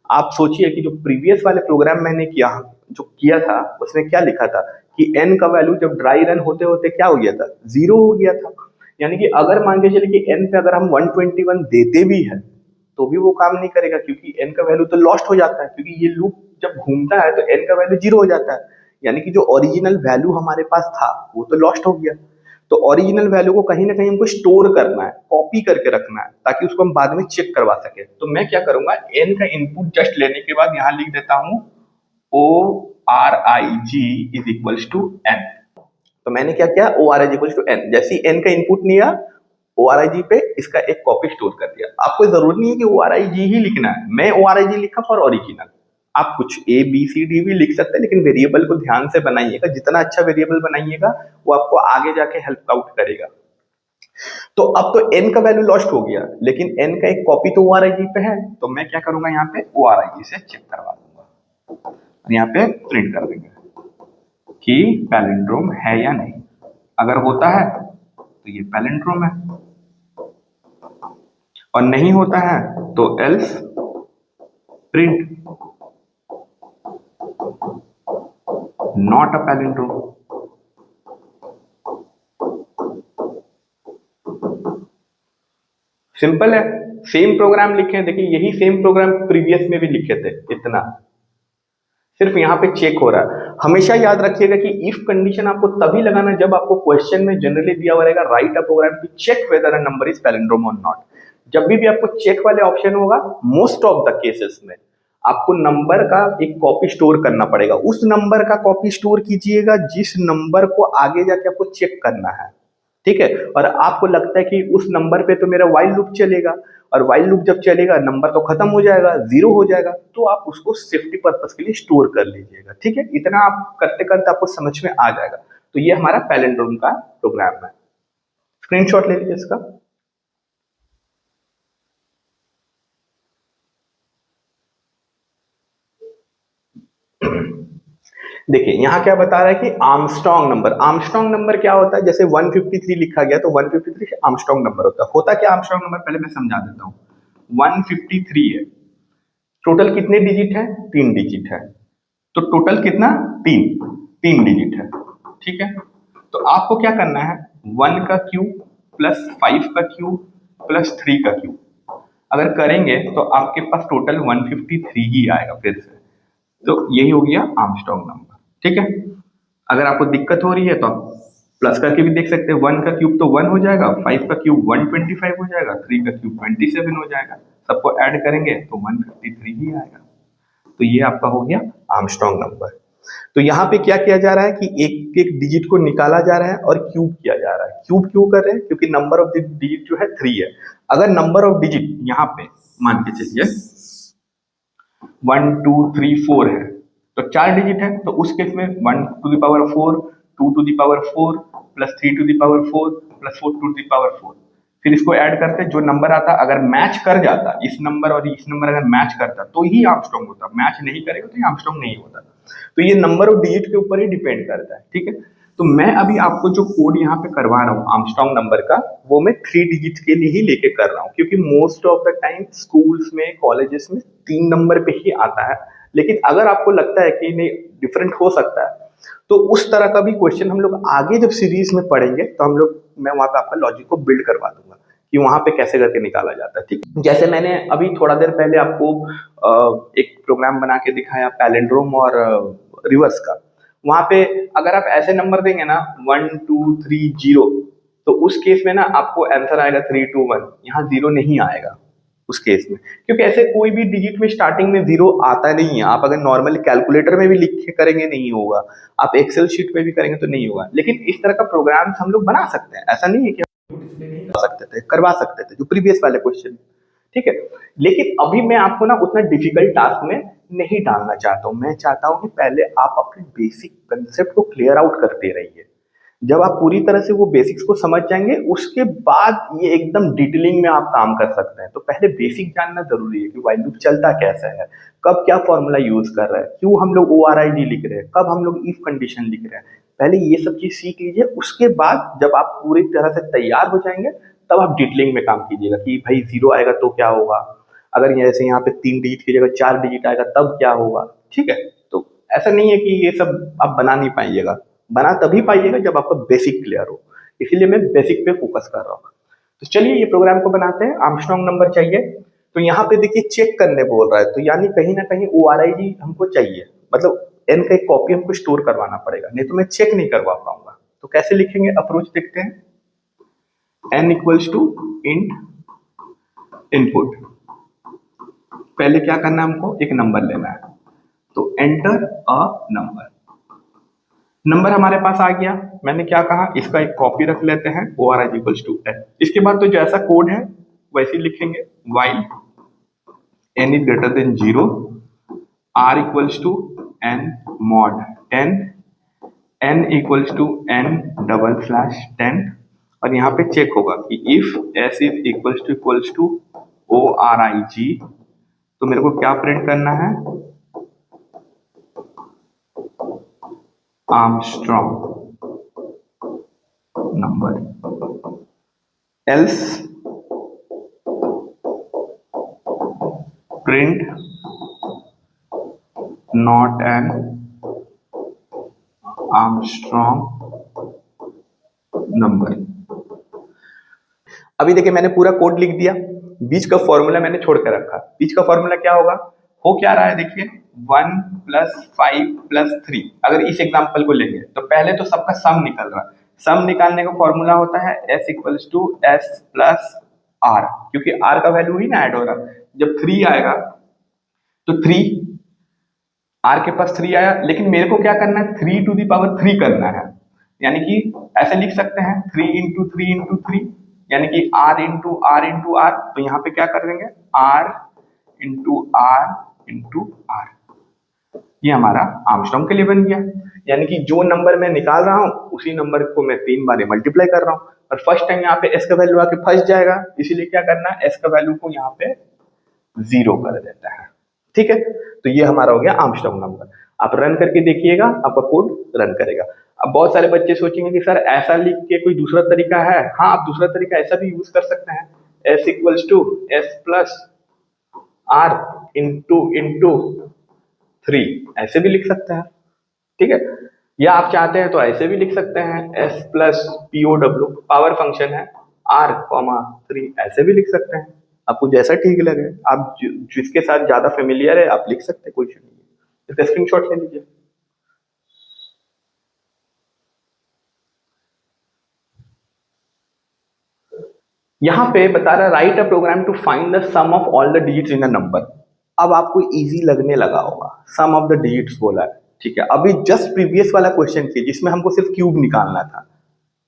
आप सोचिए कि जो प्रीवियस वाले प्रोग्राम मैंने किया था उसमें क्या लिखा था कि एन का वैल्यू जब ड्राई रन होते होते क्या हो गया था, 0 हो गया था। यानी कि अगर मान के चले कि एन पे अगर हम 121 देते भी है तो भी वो काम नहीं करेगा, क्योंकि एन का वैल्यू तो लॉस्ट हो जाता है, क्योंकि ये लूप जब घूमता है तो एन का वैल्यू 0 हो जाता है। यानी कि जो ओरिजिनल वैल्यू हमारे पास था वो तो लॉस्ट हो गया। तो ओरिजिनल वैल्यू को कहीं ना कहीं हमको स्टोर करना है, कॉपी करके रखना है, ताकि उसको हम बाद में चेक करवा सके। तो मैं क्या करूंगा, एन का इनपुट जस्ट लेने के बाद यहां लिख देता हूं ORIG is equals to n. तो मैंने क्या किया, ORIG इक्वल्स टू एन, जैसे ही एन का इनपुट लिया ORIG पे इसका एक कॉपी स्टोर कर दिया। आपको जरूरी नहीं है कि ORIG ही लिखना है, मैं ORIG लिखा फॉर ओरिजिनल, आप कुछ ABCD भी लिख सकते हैं, लेकिन वेरिएबल को ध्यान से बनाइएगा, जितना अच्छा वेरिएबल बनाइएगा वो आपको आगे जाके हेल्प आउट करेगा। तो अब तो n का वैल्यू लॉस्ट हो गया, लेकिन n का एक कॉपी तो ORIG पे है, तो मैं क्या करूंगा, यहाँ पे ORIG से चेक करवा दूंगा और यहाँ पे प्रिंट कर देंगे कि पैलिंड्रोम है या नहीं। अगर होता है तो ये पैलिंड्रोम है, और नहीं होता है तो else print not a palindrome. Simple है, सेम प्रोग्राम लिखे हैं, देखिए यही सेम प्रोग्राम प्रीवियस में भी लिखे थे, इतना सिर्फ यहाँ पे चेक हो रहा है। हमेशा याद रखिएगा कि इफ कंडीशन आपको तभी लगाना जब आपको क्वेश्चन में जनरली दिया हुआ रहेगा write a program to check whether a number is palindrome और नॉट। जब भी आपको चेक वाले ऑप्शन होगा, मोस्ट ऑफ द केसेस में आपको नंबर का एक कॉपी स्टोर करना पड़ेगा। उस नंबर का कॉपी स्टोर कीजिएगा जिस नंबर को आगे जाके आपको चेक करना है, ठीक है। और आपको लगता है कि उस नंबर पे तो मेरा वाइल लूप चलेगा, और वाइल लूप जब चलेगा नंबर तो खत्म हो जाएगा, 0 हो जाएगा, तो आप उसको सेफ्टी पर्पस के लिए स्टोर कर लीजिएगा, ठीक है। इतना आप करते करते आपको समझ में आ जाएगा। तो ये हमारा पैलिंड्रोम का प्रोग्राम है, स्क्रीनशॉट ले लीजिए इसका। देखिए यहाँ क्या बता रहा है कि आर्मस्ट्रांग नंबर। आर्मस्ट्रांग नंबर क्या होता है, जैसे 153 लिखा गया तो 153 आर्मस्ट्रांग नंबर होता है क्या आर्मस्ट्रांग नंबर, पहले मैं समझा देता हूँ। 153 है, टोटल कितने डिजिट है, 3 डिजिट है, तो टोटल कितना, 3 डिजिट है, ठीक है। तो आपको क्या करना है, 1 का क्यूब प्लस 5 का क्यूब प्लस 3 का क्यूब अगर करेंगे तो आपके पास टोटल 153 ही आएगा फिर से। तो यही हो गया आर्मस्ट्रांग नंबर, ठीक है। अगर आपको दिक्कत हो रही है तो आप प्लस करके भी देख सकते हैं, 1 का क्यूब तो 1 हो जाएगा, 5 का क्यूब 125 हो जाएगा, 3 का क्यूब 27 हो जाएगा, सबको ऐड करेंगे तो 153 ही आएगा। तो ये आपका हो गया आर्मस्ट्रांग नंबर। तो यहाँ पे क्या किया जा रहा है कि एक एक डिजिट को निकाला जा रहा है और क्यूब किया जा रहा है। क्यूब क्यों कर रहे हैं, क्योंकि नंबर ऑफ डिजिट जो है 3 है। अगर नंबर ऑफ डिजिट यहाँ पे मान के चलिए 1 2 3 4 है, तो 4 डिजिट है, तो उस केस में 1 to the power 4, 2 to the power 4 plus 3 to the power 4 plus 4 to the power 4, फिर इसको ऐड करते जो नंबर आता, अगर मैच कर जाता इस नंबर और इस नंबर अगर मैच करता तो ही आर्मस्ट्रांग होता, मैच नहीं करेगा तो ये आर्मस्ट्रांग नहीं होता। तो ये नंबर ऑफ डिजिट के ऊपर ही डिपेंड करता है, ठीक है। तो मैं अभी आपको जो कोड यहाँ पे करवा रहा हूँ आर्मस्ट्रांग नंबर का, वो मैं 3 डिजिट के लिए ही लेके कर रहा हूँ, क्योंकि most of the time schools में कॉलेजेस में 3 नंबर पे ही आता है। लेकिन अगर आपको लगता है कि नहीं डिफरेंट हो सकता है, तो उस तरह का भी क्वेश्चन हम लोग आगे जब सीरीज में पढ़ेंगे तो मैं वहां पे आपका लॉजिक को बिल्ड करवा दूंगा कि वहां पे कैसे करके निकाला जाता है, ठीक। जैसे मैंने अभी थोड़ा देर पहले आपको एक प्रोग्राम बना के दिखाया पैलिंड्रोम और रिवर्स का। वहां पे अगर आप ऐसे नंबर देंगे ना 1 2 3 0, तो उस केस में ना आपको आंसर आएगा 3 2 1, यहाँ 0 नहीं आएगा उस केस में, क्योंकि ऐसे कोई भी डिजिट में स्टार्टिंग में 0 आता नहीं है। आप अगर नॉर्मली कैलकुलेटर में भी लिख के करेंगे नहीं होगा, आप एक्सेल शीट पे भी करेंगे तो नहीं होगा। लेकिन इस तरह का प्रोग्राम हम लोग बना सकते हैं, ऐसा नहीं है कि डिस्प्ले नहीं कर सकते थे, करवा सकते थे जो प्रीवियस वाले क्वेश्चन, ठीक है। लेकिन अभी मैं आपको ना उतना डिफिकल्ट टास्क में नहीं डालना चाहता हूँ। मैं चाहता हूँ कि पहले आप अपने बेसिक कंसेप्ट को क्लियर आउट करते रहिए। जब आप पूरी तरह से वो बेसिक्स को समझ जाएंगे उसके बाद ये एकदम डिटेलिंग में आप काम कर सकते हैं। तो पहले बेसिक जानना जरूरी है कि व्हाइल लूप चलता कैसे है, कब क्या फॉर्मूला यूज कर रहा है, क्यों हम लोग ORID लिख रहे हैं, कब हम लोग इफ कंडीशन लिख रहे हैं। पहले ये सब चीज सीख लीजिए। उसके बाद जब आप पूरी तरह से तैयार हो जाएंगे तब आप डिटेलिंग में काम कीजिएगा कि भाई 0 आएगा तो क्या होगा, अगर जैसे यहाँ पे 3 डिजिट की जगह 4 डिजिट आएगा तब क्या होगा। ठीक है। तो ऐसा नहीं है कि ये सब आप बना नहीं पाइएगा, बना तभी पाइएगा जब आपका बेसिक क्लियर हो। इसीलिए मैं बेसिक पे फोकस कर रहा हूँ। तो चलिए ये प्रोग्राम को बनाते हैं। आर्मस्ट्रांग नंबर चाहिए, तो यहाँ पे देखिए चेक करने बोल रहा है, तो यानी कहीं ना कहीं ORID हमको चाहिए, मतलब n का एक कॉपी हमको स्टोर करवाना पड़ेगा, नहीं तो मैं चेक नहीं करवा पाऊंगा। तो कैसे लिखेंगे, अप्रोच देखते हैं। n equals to int input, पहले क्या करना है, हमको एक नंबर लेना है, तो एंटर अ नंबर। नंबर हमारे पास आ गया। मैंने क्या कहा, इसका एक कॉपी रख लेते हैं, ORID इक्वल्स टू n। इसके बाद तो जैसा कोड है वैसे ही लिखेंगे, while n is greater than 0, r equals to n mod 10, n equals to n double slash 10, और यहाँ पे चेक होगा कि if s is equals to ORIG, तो मेरे को क्या प्रिंट करना है, Armstrong number, else print not an Armstrong number. अभी देखिए मैंने पूरा कोड लिख दिया, बीच का फॉर्मूला मैंने छोड़ के रखा। बीच का फॉर्मूला क्या होगा, हो क्या रहा है देखिए, 1 + 5 + 3। अगर इस एग्जांपल को लेंगे तो पहले तो सबका सम निकल रहा है। सम निकालने का फॉर्मूला होता है s equals to s plus r, क्योंकि r का वैल्यू ही ना ऐड हो रहा है। जब 3 आएगा तो 3, r के पास 3 आया, लेकिन मेरे को क्या करना है, 3 टू दी पावर 3 करना है। यानी कि ऐसे लिख सकते हैं 3 इंटू 3 इंटू 3, यानी कि r into R into R. तो यहाँ पे क्या कर देंगे, r into R into R. ये हमारा आर्मस्ट्रांग के लिए बन गया। यानी कि जो नंबर मैं निकाल रहा हूँ उसी नंबर को मैं 3 बार मल्टीप्लाई कर रहा हूँ, और फर्स्ट टाइम यहाँ पे s का वैल्यू आके फंस जाएगा, इसीलिए क्या करना है, s का वैल्यू को यहाँ पे 0 कर देता है। ठीक है। तो ये हमारा हो गया आर्मस्ट्रांग नंबर। आप रन करके देखिएगा, आपका कोड रन करेगा। अब बहुत सारे बच्चे सोचेंगे कि सर ऐसा लिख के कोई दूसरा तरीका है। हाँ, आप दूसरा तरीका ऐसा भी यूज कर सकते हैं, s equals to s plus r into 3, ऐसे भी लिख सकते हैं। ठीक है। या आप चाहते हैं तो ऐसे भी लिख सकते हैं, s plus POW, power function है, r, 3, ऐसे भी लिख सकते हैं। आपको जैसा ठीक लगे, आप जिसके साथ ज्यादा फेमिलियर है आप लिख सकते हैं, कोई इशू नहीं है। इसका स्क्रीनशॉट ले लीजिए। यहाँ पे बता रहा है write a program to find the sum of all the digits in a number. अब आपको इजी लगने लगा होगा, सम ऑफ द डिजिट्स बोला है। ठीक है। अभी जस्ट प्रीवियस वाला क्वेश्चन थी जिसमें हमको सिर्फ क्यूब निकालना था।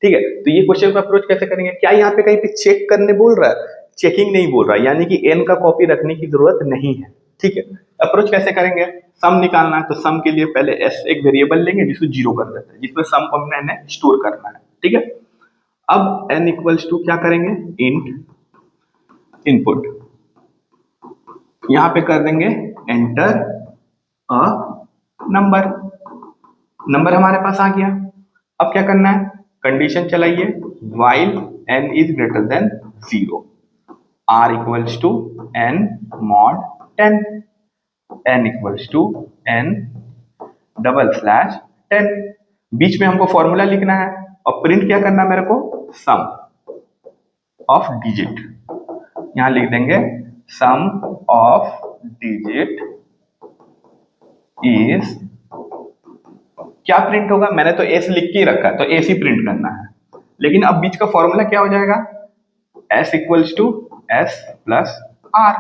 ठीक है। तो ये क्वेश्चन को अप्रोच कैसे करेंगे, क्या यहाँ पे कहीं पे चेक करने बोल रहा है, चेकिंग नहीं बोल रहा है, यानी कि n का कॉपी रखने की जरूरत नहीं है। ठीक है। अप्रोच कैसे करेंगे, सम निकालना है तो सम के लिए पहले s एक वेरिएबल लेंगे जिसको 0 कर देते हैं, जिसमें सम को हमने स्टोर करना है। ठीक है। अब n इक्वल्स टू क्या करेंगे, इंट इनपुट, यहां पे कर देंगे एंटर अ नंबर। नंबर हमारे पास आ गया। अब क्या करना है, कंडीशन चलाइए, while n is greater than 0, r equals to n mod 10, n equals to n double slash 10। बीच में हमको फॉर्मूला लिखना है और प्रिंट क्या करना है मेरे को, सम ऑफ डिजिट। यहां लिख देंगे सम ऑफ डिजिट इज, क्या प्रिंट होगा, मैंने तो एस लिख के ही रखा है तो एस ही प्रिंट करना है। लेकिन अब बीच का फॉर्मूला क्या हो जाएगा, s equals to s plus r।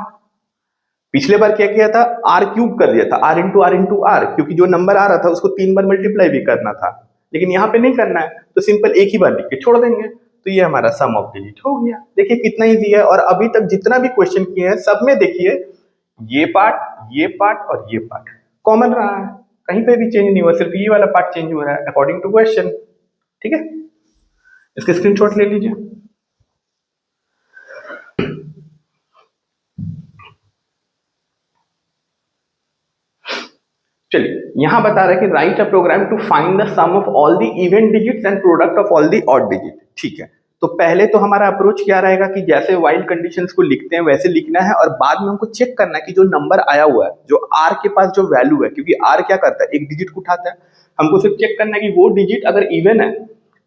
पिछले बार क्या किया था, r क्यूब कर दिया था, r इंटू आर, क्योंकि जो नंबर आ रहा था उसको 3 बार मल्टीप्लाई भी करना था, लेकिन यहाँ पे नहीं करना है तो सिंपल एक ही बार लिख के छोड़ देंगे। तो ये हमारा सम ऑफ डिजिट हो गया। देखिए कितना इजी है। और अभी तक जितना भी क्वेश्चन किए हैं सब में देखिए ये पार्ट और ये पार्ट कॉमन रहा है, कहीं पे भी चेंज नहीं हुआ, सिर्फ ये वाला पार्ट चेंज हो रहा है अकॉर्डिंग टू क्वेश्चन। ठीक है, इसके स्क्रीनशॉट ले लीजिए। चलिए यहां बता रहा है कि write a program to find the sum of all the even digits and product of all the odd digit. ठीक है, तो पहले तो हमारा अप्रोच क्या रहेगा कि जैसे वाइल कंडीशंस को लिखते हैं वैसे लिखना है, और बाद में हमको चेक करना है कि जो नंबर आया हुआ है, जो आर के पास जो वैल्यू है, क्योंकि आर क्या करता है, एक डिजिट को उठाता है, हमको सिर्फ चेक करना है कि वो डिजिट अगर इवन है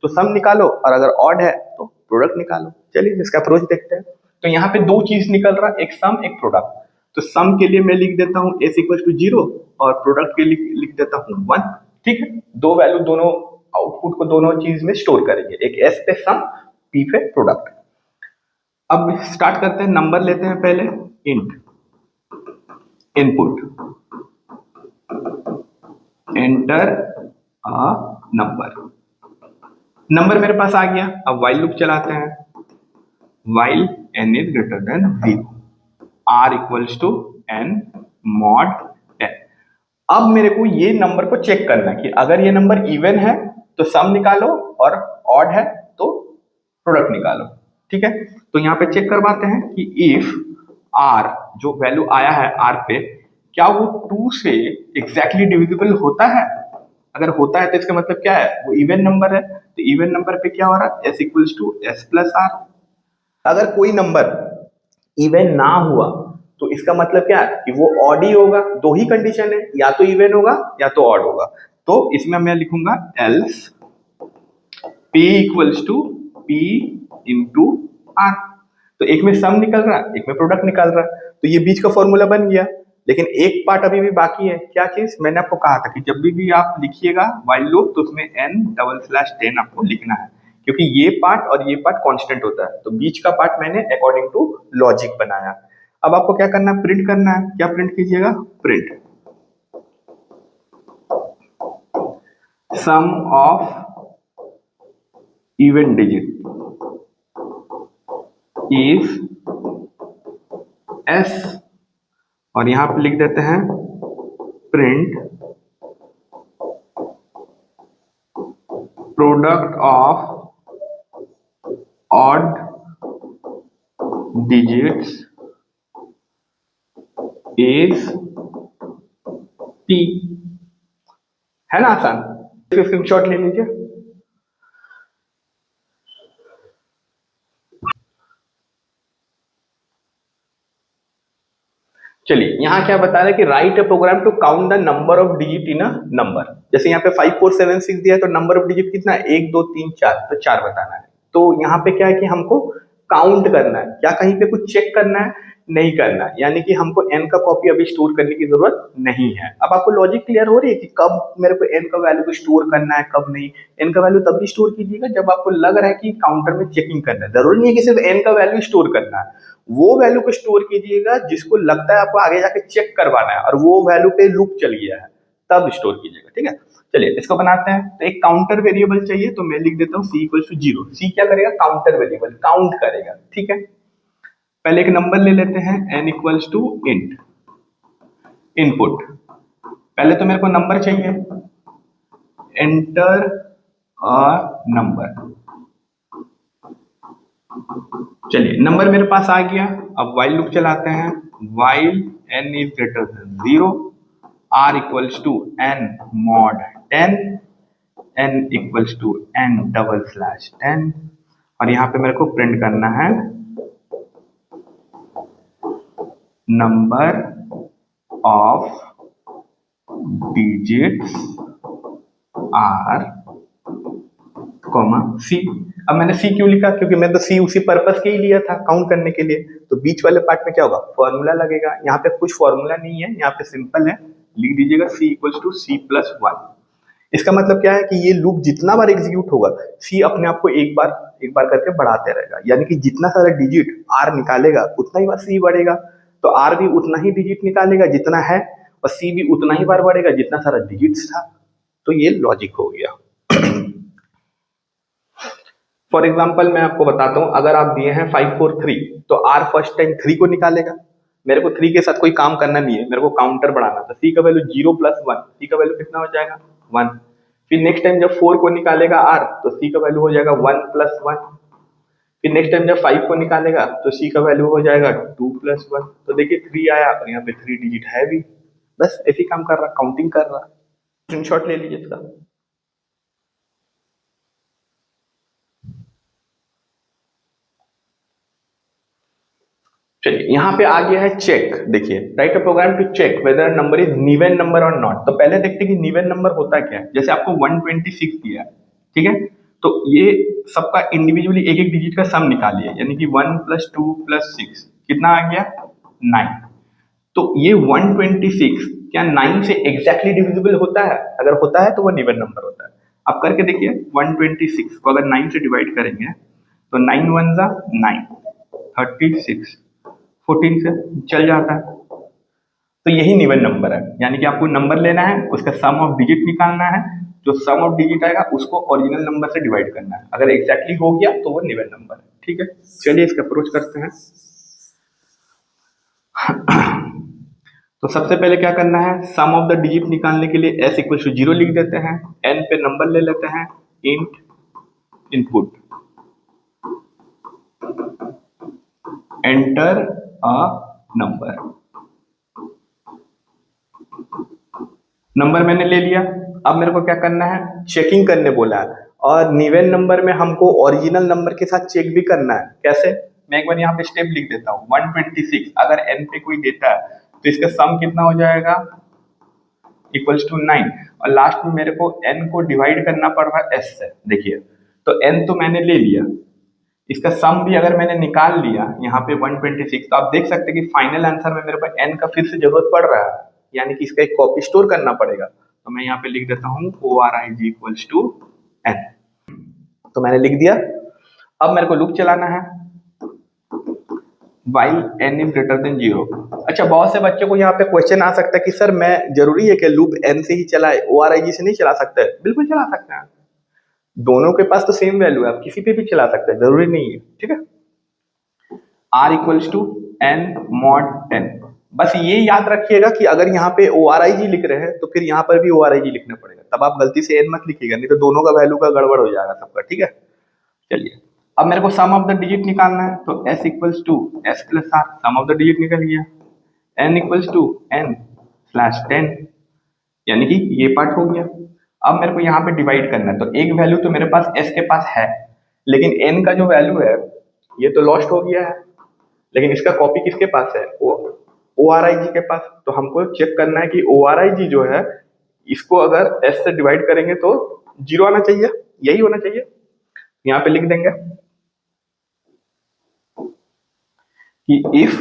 तो सम निकालो, और अगर ऑड है तो प्रोडक्ट निकालो। चलिए इसका अप्रोच देखते हैं। तो यहाँ पे दो चीज निकल रहा है, एक सम एक प्रोडक्ट। तो सम के लिए मैं लिख देता हूँ s इक्वल टू 0 और प्रोडक्ट के लिए लिख देता हूँ 1। ठीक है, दो वैल्यू दोनों आउटपुट को दोनों चीज में स्टोर करेंगे, एक s पे सम, p पे प्रोडक्ट। अब स्टार्ट करते हैं, नंबर लेते हैं पहले, int input enter a number मेरे पास आ गया। अब वाइल लूप चलाते हैं, while n is greater than 0, r equals to n mod 10। अब मेरे को ये नंबर को चेक करना है कि अगर ये नंबर इवन है तो सम निकालो, और ऑड है तो प्रोडक्ट निकालो। ठीक है, तो यहाँ पे चेक करवाते हैं कि इफ r जो वैल्यू आया है r पे, क्या वो 2 से एग्जैक्टली डिविजिबल होता है। अगर होता है तो इसका मतलब क्या है, वो इवन नंबर है। तो इवन नंबर पे क्या हो रहा है, s equals to s plus r। अगर कोई नंबर इवन ना हुआ तो इसका मतलब क्या है कि वो ऑड ही होगा। दो ही कंडीशन है, या तो इवन होगा या तो ऑड होगा। तो इसमें मैं लिखूंगा else p equals to p into r। तो एक में सम निकल रहा है, एक में प्रोडक्ट निकल रहा है, तो ये बीच का फॉर्मूला बन गया। लेकिन एक पार्ट अभी भी बाकी है। क्या चीज, मैंने आपको कहा था कि जब भी आप लिखिएगा व्हाइल लूप तो उसमें n/10 आपको लिखना है, क्योंकि ये पार्ट और ये पार्ट कांस्टेंट होता है। तो बीच का पार्ट मैंने अकॉर्डिंग टू लॉजिक बनाया। अब आपको क्या करना है, प्रिंट करना है। क्या प्रिंट कीजिएगा, print sum of even digit is s, और यहां पे लिख देते हैं print product of odd digits is p। है ना आसान, स्क्रीनशॉट ले लीजिए। चलिए यहाँ क्या बता रहा है कि write a program to count the number of digit in a number. जैसे यहाँ पे 5 4 7 6 दिया है, तो नंबर ऑफ डिजिट कितना है, 1 2 3 4, तो 4 बताना है। तो यहाँ पे क्या है कि हमको काउंट करना है, क्या कहीं पे कुछ चेक करना है, नहीं करना है। यानी कि हमको n का कॉपी अभी स्टोर करने की जरूरत नहीं है। अब आपको लॉजिक क्लियर हो रही है कि कब मेरे को n का वैल्यू को स्टोर करना है, कब नहीं। n का वैल्यू तब भी स्टोर कीजिएगा जब आपको लग रहा है कि काउंटर में चेकिंग करना है। जरूरी नहीं है कि सिर्फ n का वैल्यू स्टोर करना है, वो वैल्यू को स्टोर कीजिएगा जिसको लगता है आपको आगे जाके चेक करवाना है, और वो वैल्यू पे लूप चल गया है तब स्टोर कीजिएगा। ठीक है, चलिए इसको बनाते हैं। तो एक काउंटर वेरिएबल चाहिए, तो मैं लिख देता हूँ c इक्वल टू 0। c क्या करेगा, काउंटर वेरिएबल काउंट करेगा। ठीक है, पहले एक नंबर ले लेते हैं, n equals to int input. पहले तो मेरे को नंबर चाहिए, एंटर अ नंबर। चलिए नंबर मेरे पास आ गया। अब वाइल लूप चलाते हैं, while n is greater than 0, r equals to n mod 10, n equals to n/10, और यहाँ पे मेरे को प्रिंट करना है number of digits are c। अब मैंने c क्यों लिखा, क्योंकि मैं तो c उसी पर्पस के ही लिया था, काउंट करने के लिए। तो बीच वाले पार्ट में क्या होगा, फॉर्मूला लगेगा। यहाँ पे कुछ फॉर्मूला नहीं है, यहाँ पे सिंपल है, लिख दीजिएगा c इक्वल्स टू c+1। इसका मतलब क्या है कि ये लूप जितना बार एग्जीक्यूट होगा, c अपने आप को एक बार करके बढ़ाते रहेगा। यानी कि जितना सारा डिजिट r निकालेगा उतना ही बार c बढ़ेगा। तो r भी उतना ही डिजिट निकालेगा जितना है, और c भी उतना ही बार बढ़ेगा जितना सारा डिजिट्स था। तो ये लॉजिक हो गया। फॉर एग्जाम्पल मैं आपको बताता हूँ, अगर आप दिए हैं 543 तो आर फर्स्ट टाइम 3 को निकालेगा। मेरे को 3 के साथ कोई काम करना नहीं है, मेरे को काउंटर बढ़ाना था। सी का वैल्यू 0 प्लस 1, सी का वैल्यू कितना हो जाएगा 1। फिर नेक्स्ट टाइम जब 4 को निकालेगा आर तो सी का वैल्यू हो जाएगा 1 प्लस 1। फिर नेक्स्ट टाइम जब 5 को निकालेगा तो सी का वैल्यू हो जाएगा 2 प्लस 1। तो देखिए 3 आया और यहाँ पे 3 डिजिट है भी, बस ऐसे ही काम कर रहा, काउंटिंग कर रहा। स्क्रीनशॉट ले लीजिए इसका। चलिए यहाँ पे आ गया है चेक। देखिए write a program to check whether number is even number और नॉट। तो पहले देखते हैं कि नीवन नंबर होता क्या है। जैसे आपको 126 दिया है, ठीक है, तो ये सबका इंडिविजुअली एक एक डिजिट का सम निकालिए, यानी कि 1 प्लस 2 प्लस 6 कितना आ गया 9। तो ये 126 क्या 9 से एग्जैक्टली डिविजिबल होता है? अगर होता है तो वो नीवन नंबर होता है। आप करके देखिए 126 को अगर 9 से डिवाइड करेंगे तो 9 1 जा 9, 36 14 से चल जाता है। तो यही नीवन नंबर है, यानी कि आपको नंबर लेना है, उसका सम ऑफ डिजिट निकालना है, जो सम ऑफ डिजिट आएगा उसको ओरिजिनल नंबर से डिवाइड करना है। अगर एग्जैक्टली हो गया तो वो नीवन नंबर है। ठीक है, चलिए इसका अप्रोच करते हैं। तो सबसे पहले क्या करना है, सम ऑफ द डिजिट निकालने के लिए s इक्वल टू 0 लिख देते हैं, n पे नंबर ले लेते हैं, int input enter a number. Number मैंने ले लिया। अब मेरे को क्या करना है, चेकिंग करने बोला है, और नीवन नंबर में हमको ओरिजिनल नंबर के साथ चेक भी करना है। कैसे, मैं एक बार यहाँ पे स्टेप लिख देता हूँ। 126 अगर n पे कोई देता है तो इसका सम कितना हो जाएगा इक्वल्स टू 9, और लास्ट में मेरे को n को डिवाइड करना पड़ रहा है s से। देखिए तो n तो मैंने ले लिया, इसका सम भी अगर मैंने निकाल लिया यहाँ पे 126, तो आप देख सकते हैं कि फाइनल आंसर में मेरे को n का फिर से जरूरत पड़ रहा है, यानी कि इसका एक कॉपी स्टोर करना पड़ेगा। तो मैं यहाँ पे लिख देता हूँ ORIG इक्वल्स टू n। तो मैंने लिख दिया। अब मेरे को लूप चलाना है while n is greater than 0। अच्छा, बहुत से बच्चों को यहाँ पे क्वेश्चन आ सकता है कि सर मैं जरूरी है कि लूप n से ही चलाए, ORIG से नहीं चला सकते? बिल्कुल चला सकते हैं, दोनों के पास तो सेम वैल्यू है, आप किसी पे भी चला सकते हैं, जरूरी नहीं है। ठीक है, r equals to n mod 10। बस ये याद रखिएगा कि अगर यहाँ पे ORIG लिख रहे हैं तो फिर यहाँ पर भी ORIG लिखना पड़ेगा, तब आप गलती से n मत लिखिएगा, नहीं तो दोनों का वैल्यू का गड़बड़ हो जाएगा सबका। ठीक है, चलिए अब मेरे को सम ऑफ द डिजिट निकालना है, तो s equals to s plus r, sum of the digit निकल गया, n equals to n slash 10, यानी कि ये पार्ट हो गया। अब मेरे को यहाँ पे डिवाइड करना है, तो एक वैल्यू तो मेरे पास s के पास है, लेकिन n का जो वैल्यू है ये तो लॉस्ट हो गया है, लेकिन इसका कॉपी किसके पास है, ORIG के पास। तो हमको चेक करना है कि ORIG जो है इसको अगर s से डिवाइड करेंगे तो 0 आना चाहिए, यही होना चाहिए। यहाँ पे लिख देंगे कि इफ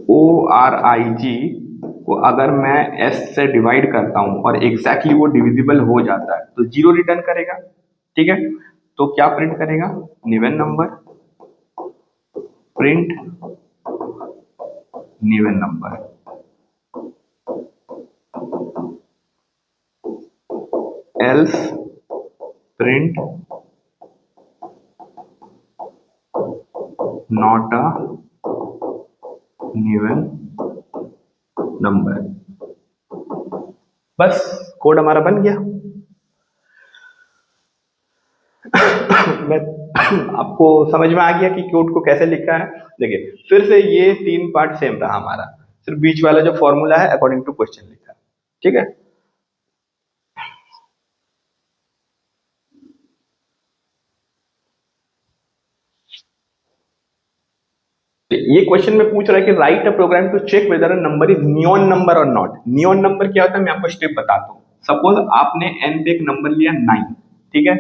ORIG को अगर मैं s से डिवाइड करता हूं और एग्जैक्टली वो डिविजिबल हो जाता है तो 0 रिटर्न करेगा। ठीक है, तो क्या प्रिंट करेगा, even number, print even number, else print not a even number. बस कोड हमारा बन गया। मैं आपको समझ में आ गया कि कोड को कैसे लिखा है। देखिए फिर से ये 3 पार्ट सेम रहा हमारा, सिर्फ बीच वाला जो फॉर्मूला है अकॉर्डिंग टू क्वेश्चन लिखा है। ठीक है, ये क्वेश्चन में पूछ रहा है कि write a program to check whether a number is neon number और नॉट। नियॉन नंबर क्या होता है, मैं आपको स्टेप बताता हूँ। सपोज आपने n पे एक नंबर लिया 9, ठीक है,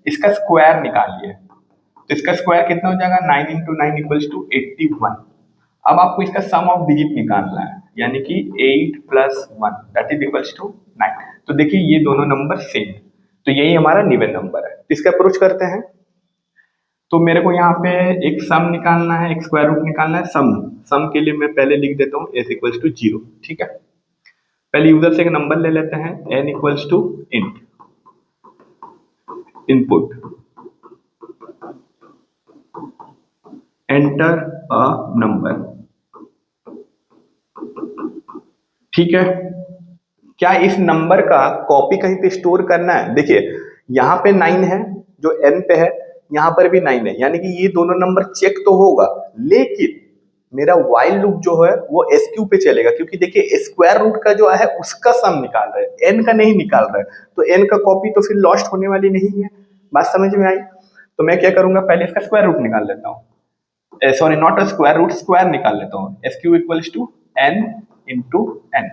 इसका स्क्वायर निकालिए, तो इसका स्क्वायर कितना हो जाएगा, 9 इंटू 9 इक्वल्स टू 81। अब आपको इसका सम ऑफ डिजिट निकालना है, यानी कि 8 plus 1 that is equals to 9। तो देखिए ये दोनों नंबर सेम, तो यही हमारा निवन नंबर है। इसका अप्रोच करते हैं। तो मेरे को यहाँ पे एक सम निकालना है, एक स्क्वायर रूट निकालना है। सम के लिए मैं पहले लिख देता हूँ s इक्वल्स टू 0। ठीक है, पहले यूजर से एक नंबर ले लेते हैं, n equals to int input, enter a number. ठीक है, क्या इस नंबर का कॉपी कहीं पे स्टोर करना है? देखिए यहां पे 9 है जो n पे है, यहां पर भी 9 है, यानी कि ये दोनों नंबर चेक तो होगा, लेकिन मेरा while लूप जो है वो SQ पे चलेगा, क्योंकि देखिए स्क्वायर रूट का जो है उसका सम निकाल रहे हैं, n का नहीं निकाल रहे हैं, तो n का कॉपी तो फिर लॉस्ट होने वाली नहीं है। बात समझ में आई? तो मैं क्या करूंगा, पहले इसका स्क्वायर रूट निकाल लेता हूँ, sorry not a square root, square निकाल लेता हूँ। SQ equals to n into n,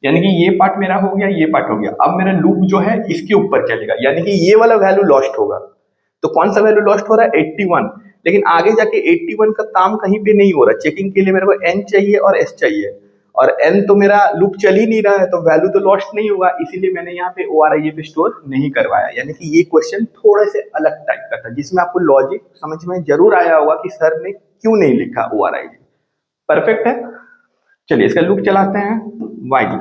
यानी कि ये पार्ट मेरा हो गया, ये पार्ट हो गया। अब मेरा लूप जो है इसके ऊपर चलेगा, यानी कि ये वाला वैल्यू लॉस्ट होगा। तो कौन सा वैल्यू लॉस्ट हो रहा है? 81। लेकिन आगे जाके 81 का काम कहीं पे नहीं हो रहा, चेकिंग के लिए मेरे को n चाहिए और s चाहिए, और n तो मेरा लूप चल ही नहीं रहा है, तो वैल्यू तो लॉस्ट नहीं होगा, इसीलिए मैंने यहाँ पे ORIA पे स्टोर नहीं करवाया। यानी कि ये क्वेश्चन थोड़े से अलग टाइप का था, जिसमें आपको लॉजिक समझ में जरूर आया होगा कि सर ने क्यों नहीं लिखा ORIA। परफेक्ट है। चलिए इसका लूप चलाते हैं, while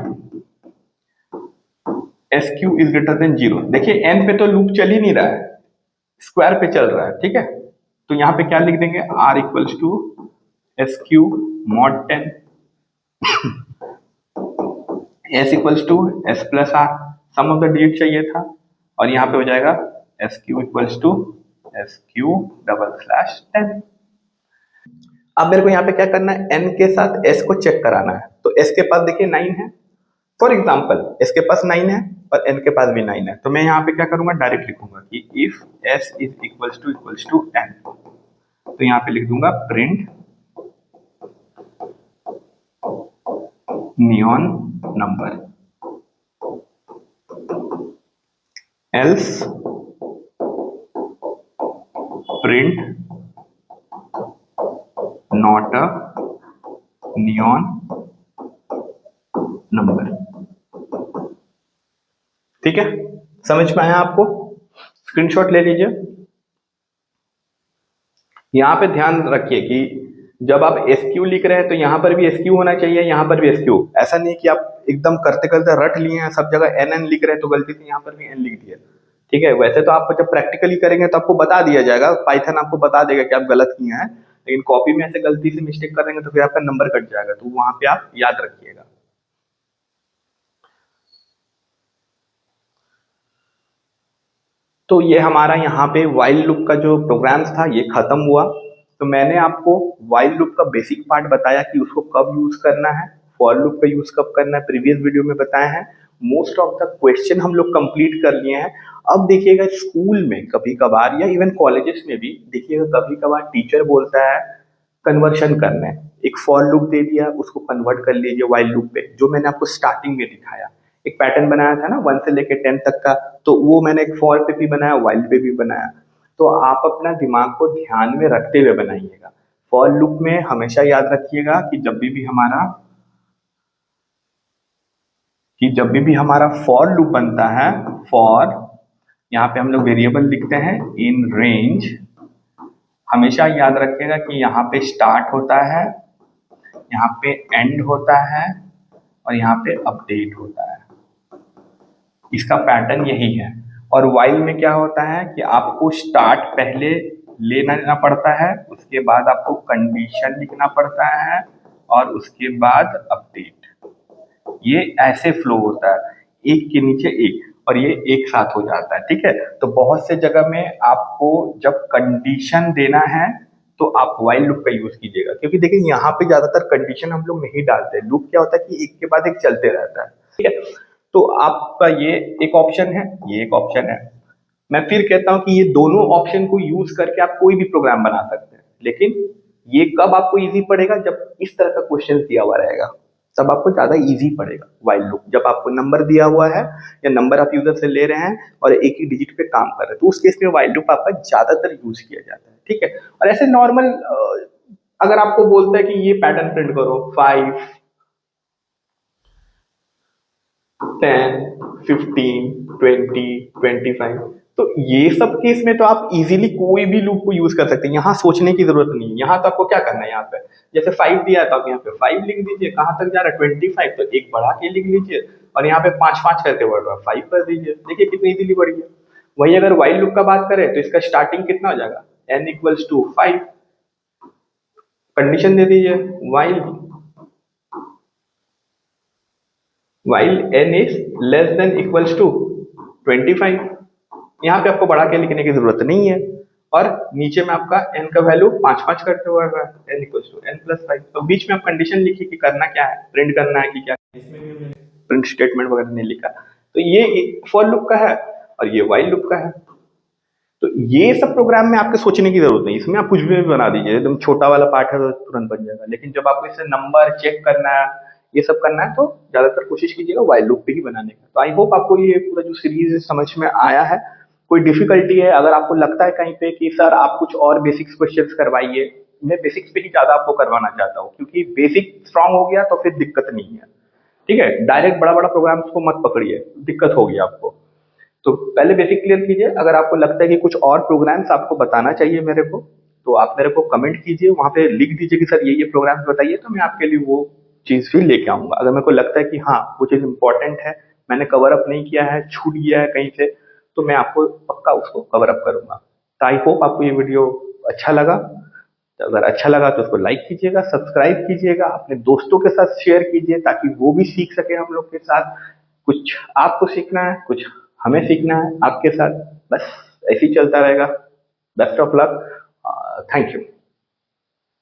SQ is greater than 0। देखिए n पे तो लूप चल ही नहीं रहा है, स्क्वायर पे चल रहा है, ठीक है। तो यहाँ पे क्या लिख देंगे, R equals to SQ mod 10, S equals to S plus R, sum of the digit चाहिए था, और यहाँ पे हो जाएगा SQ equals to SQ double slash 10। अब मेरे को यहाँ पे क्या करना है, n के साथ s को चेक कराना है। तो s के पास देखिए 9 है, फॉर एग्जाम्पल s के पास 9 है और n के पास भी 9 है, तो मैं यहाँ पे क्या करूंगा, डायरेक्ट लिखूंगा कि if s is equals to n, तो यहाँ पे लिख दूंगा print neon number, else print not a neon number. ठीक है, समझ में आया आपको? स्क्रीनशॉट ले लीजिए। यहां पे ध्यान रखिए कि जब आप SQ लिख रहे हैं तो यहां पर भी SQ होना चाहिए, यहां पर भी SQ। ऐसा नहीं कि आप एकदम करते करते रट लिए हैं, सब जगह NN लिख रहे हैं तो गलती से यहां पर भी N लिख दिया। ठीक है, वैसे तो आप जब प्रैक्टिकली करेंगे तो आपको बता दिया जाएगा, पाइथन आपको बता देगा कि आप गलत किए हैं, लेकिन कॉपी में ऐसे गलती से मिस्टेक कर देंगे तो फिर आपका नंबर कट जाएगा, तो वहां पे आप याद रखिएगा। तो ये हमारा यहाँ पे वाइल लूप का जो प्रोग्राम्स था ये खत्म हुआ। तो मैंने आपको वाइल लूप का बेसिक पार्ट बताया कि उसको कब यूज करना है, फॉर लूप का यूज कब करना है, प्रीवियस वीडियो में बताया है। मोस्ट ऑफ द क्वेश्चन हम लोग कंप्लीट कर लिए हैं। अब देखिएगा स्कूल में कभी कभार या इवन कॉलेजेस में भी देखिएगा कभी कभार टीचर बोलता है कन्वर्शन करना है, एक फॉर लूप दे दिया, उसको कन्वर्ट कर लीजिए वाइल लूप पे, जो मैंने आपको स्टार्टिंग में दिखाया। एक पैटर्न बनाया था ना 1 से लेकर 10 तक का, तो वो मैंने एक फॉर पे भी बनाया, वाइल पे भी बनाया। तो आप अपना दिमाग को ध्यान में रखते हुए बनाइएगा। फॉर लूप में हमेशा याद रखिएगा कि जब भी हमारा फॉर लूप बनता है, फॉर यहाँ पे हम लोग वेरिएबल लिखते हैं इन रेंज, हमेशा याद रखिएगा कि यहाँ पे स्टार्ट होता है, यहाँ पे एंड होता है, और यहाँ पे अपडेट होता है। इसका पैटर्न यही है। और वाइल में क्या होता है कि आपको स्टार्ट पहले लेना पड़ता है, उसके बाद आपको कंडीशन लिखना पड़ता है, और उसके बाद अपडेट। ये ऐसे फ्लो होता है, एक के नीचे एक, और ये एक साथ हो जाता है। ठीक है, तो बहुत से जगह में आपको जब कंडीशन देना है तो आप वाइल लूप का यूज कीजिएगा, क्योंकि देखिए यहाँ पे ज्यादातर कंडीशन हम लोग नहीं डालते। लूप क्या होता है कि एक के बाद एक चलते रहता है। ठीक है, तो आपका ये एक ऑप्शन है, ये एक ऑप्शन है। मैं फिर कहता हूं कि ये दोनों ऑप्शन को यूज करके आप कोई भी प्रोग्राम बना सकते हैं, लेकिन ये कब आपको इजी पड़ेगा, जब इस तरह का क्वेश्चन दिया हुआ रहेगा, तब आपको ज्यादा इजी पड़ेगा वाइल लूप। जब आपको नंबर दिया हुआ है या नंबर आप यूजर से ले रहे हैं और एक ही डिजिट पे काम कर रहे हैं, तो उस केस में वाइल लूप आपका ज्यादातर यूज किया जाता है। ठीक है, और ऐसे नॉर्मल अगर आपको बोलता है कि ये पैटर्न प्रिंट करो 5, 10, 15, 20, 25, तो ये सब केस में तो आप इजीली कोई भी लूप को यूज कर सकते हैं, यहाँ सोचने की जरूरत नहीं है। यहाँ तो आपको क्या करना है, यहाँ पे जैसे 5 दिया है तो आप यहाँ पे 5 लिख दीजिए, कहाँ तक जा रहा है 25, तो एक बढ़ा के लिख लीजिए, और यहाँ पे 5 5 करके बढ़ रहा है 5 कर दीजिए। देखिए कितनी इजीली बढ़ गया। वही अगर while लूप का बात करें तो इसका स्टार्टिंग कितना हो जाएगा, n इक्वल्स टू 5। कंडीशन दे दीजिए while n is less than equals to 25। यहाँ पे आपको बढ़ा के लिखने की जरूरत नहीं है, और नीचे में आपका n का वैल्यू 5 5 करते हुआ रहा है, n equals to n plus 5। तो बीच में आप कंडीशन लिखिए कि करना क्या है, प्रिंट करना है कि क्या, इसमें भी हमने प्रिंट स्टेटमेंट वगैरह नहीं लिखा। तो ये फॉर लूप का है और ये while लूप का है। तो ये सब प्रोग्राम में आपके सोचने की जरूरत नहीं, इसमें आप कुछ भी बना दीजिए, एकदम छोटा वाला पार्ट है तो तुरंत बन जाएगा। लेकिन जब आपको इसे नंबर चेक करना है, ये सब करना है, तो ज्यादातर कोशिश कीजिएगा while लूप पे ही बनाने का। तो आई होप आपको ये पूरा जो सीरीज समझ में आया है। कोई डिफिकल्टी है, अगर आपको लगता है कहीं पे कि सर आप कुछ और बेसिक्स क्वेश्चंस करवाइए, मैं बेसिक्स पे ही ज्यादा आपको करवाना चाहता हूँ, क्योंकि बेसिक स्ट्रांग हो गया तो फिर दिक्कत नहीं है। ठीक है, डायरेक्ट बड़ा बड़ा प्रोग्राम्स को मत पकड़िए, दिक्कत होगी आपको। तो पहले बेसिक क्लियर कीजिए। अगर आपको लगता है कि कुछ और प्रोग्राम्स आपको बताना चाहिए मेरे को, तो आप मेरे को कमेंट कीजिए, वहां पे लिख दीजिए कि सर ये प्रोग्राम्स बताइए, तो मैं आपके लिए वो चीज भी लेके आऊंगा। अगर मेरे को लगता है कि हाँ वो चीज इंपॉर्टेंट है, मैंने कवर अप नहीं किया है, छूट गया है कहीं से, तो मैं आपको पक्का उसको कवर अप करूंगा। तो आई होप आपको ये वीडियो अच्छा लगा। तो अगर अच्छा लगा तो उसको लाइक कीजिएगा, सब्सक्राइब कीजिएगा, अपने दोस्तों के साथ शेयर कीजिए, ताकि वो भी सीख सके हम लोग के साथ। कुछ आपको सीखना है, कुछ हमें सीखना है आपके साथ, बस ऐसे ही चलता रहेगा। Best of luck, thank you.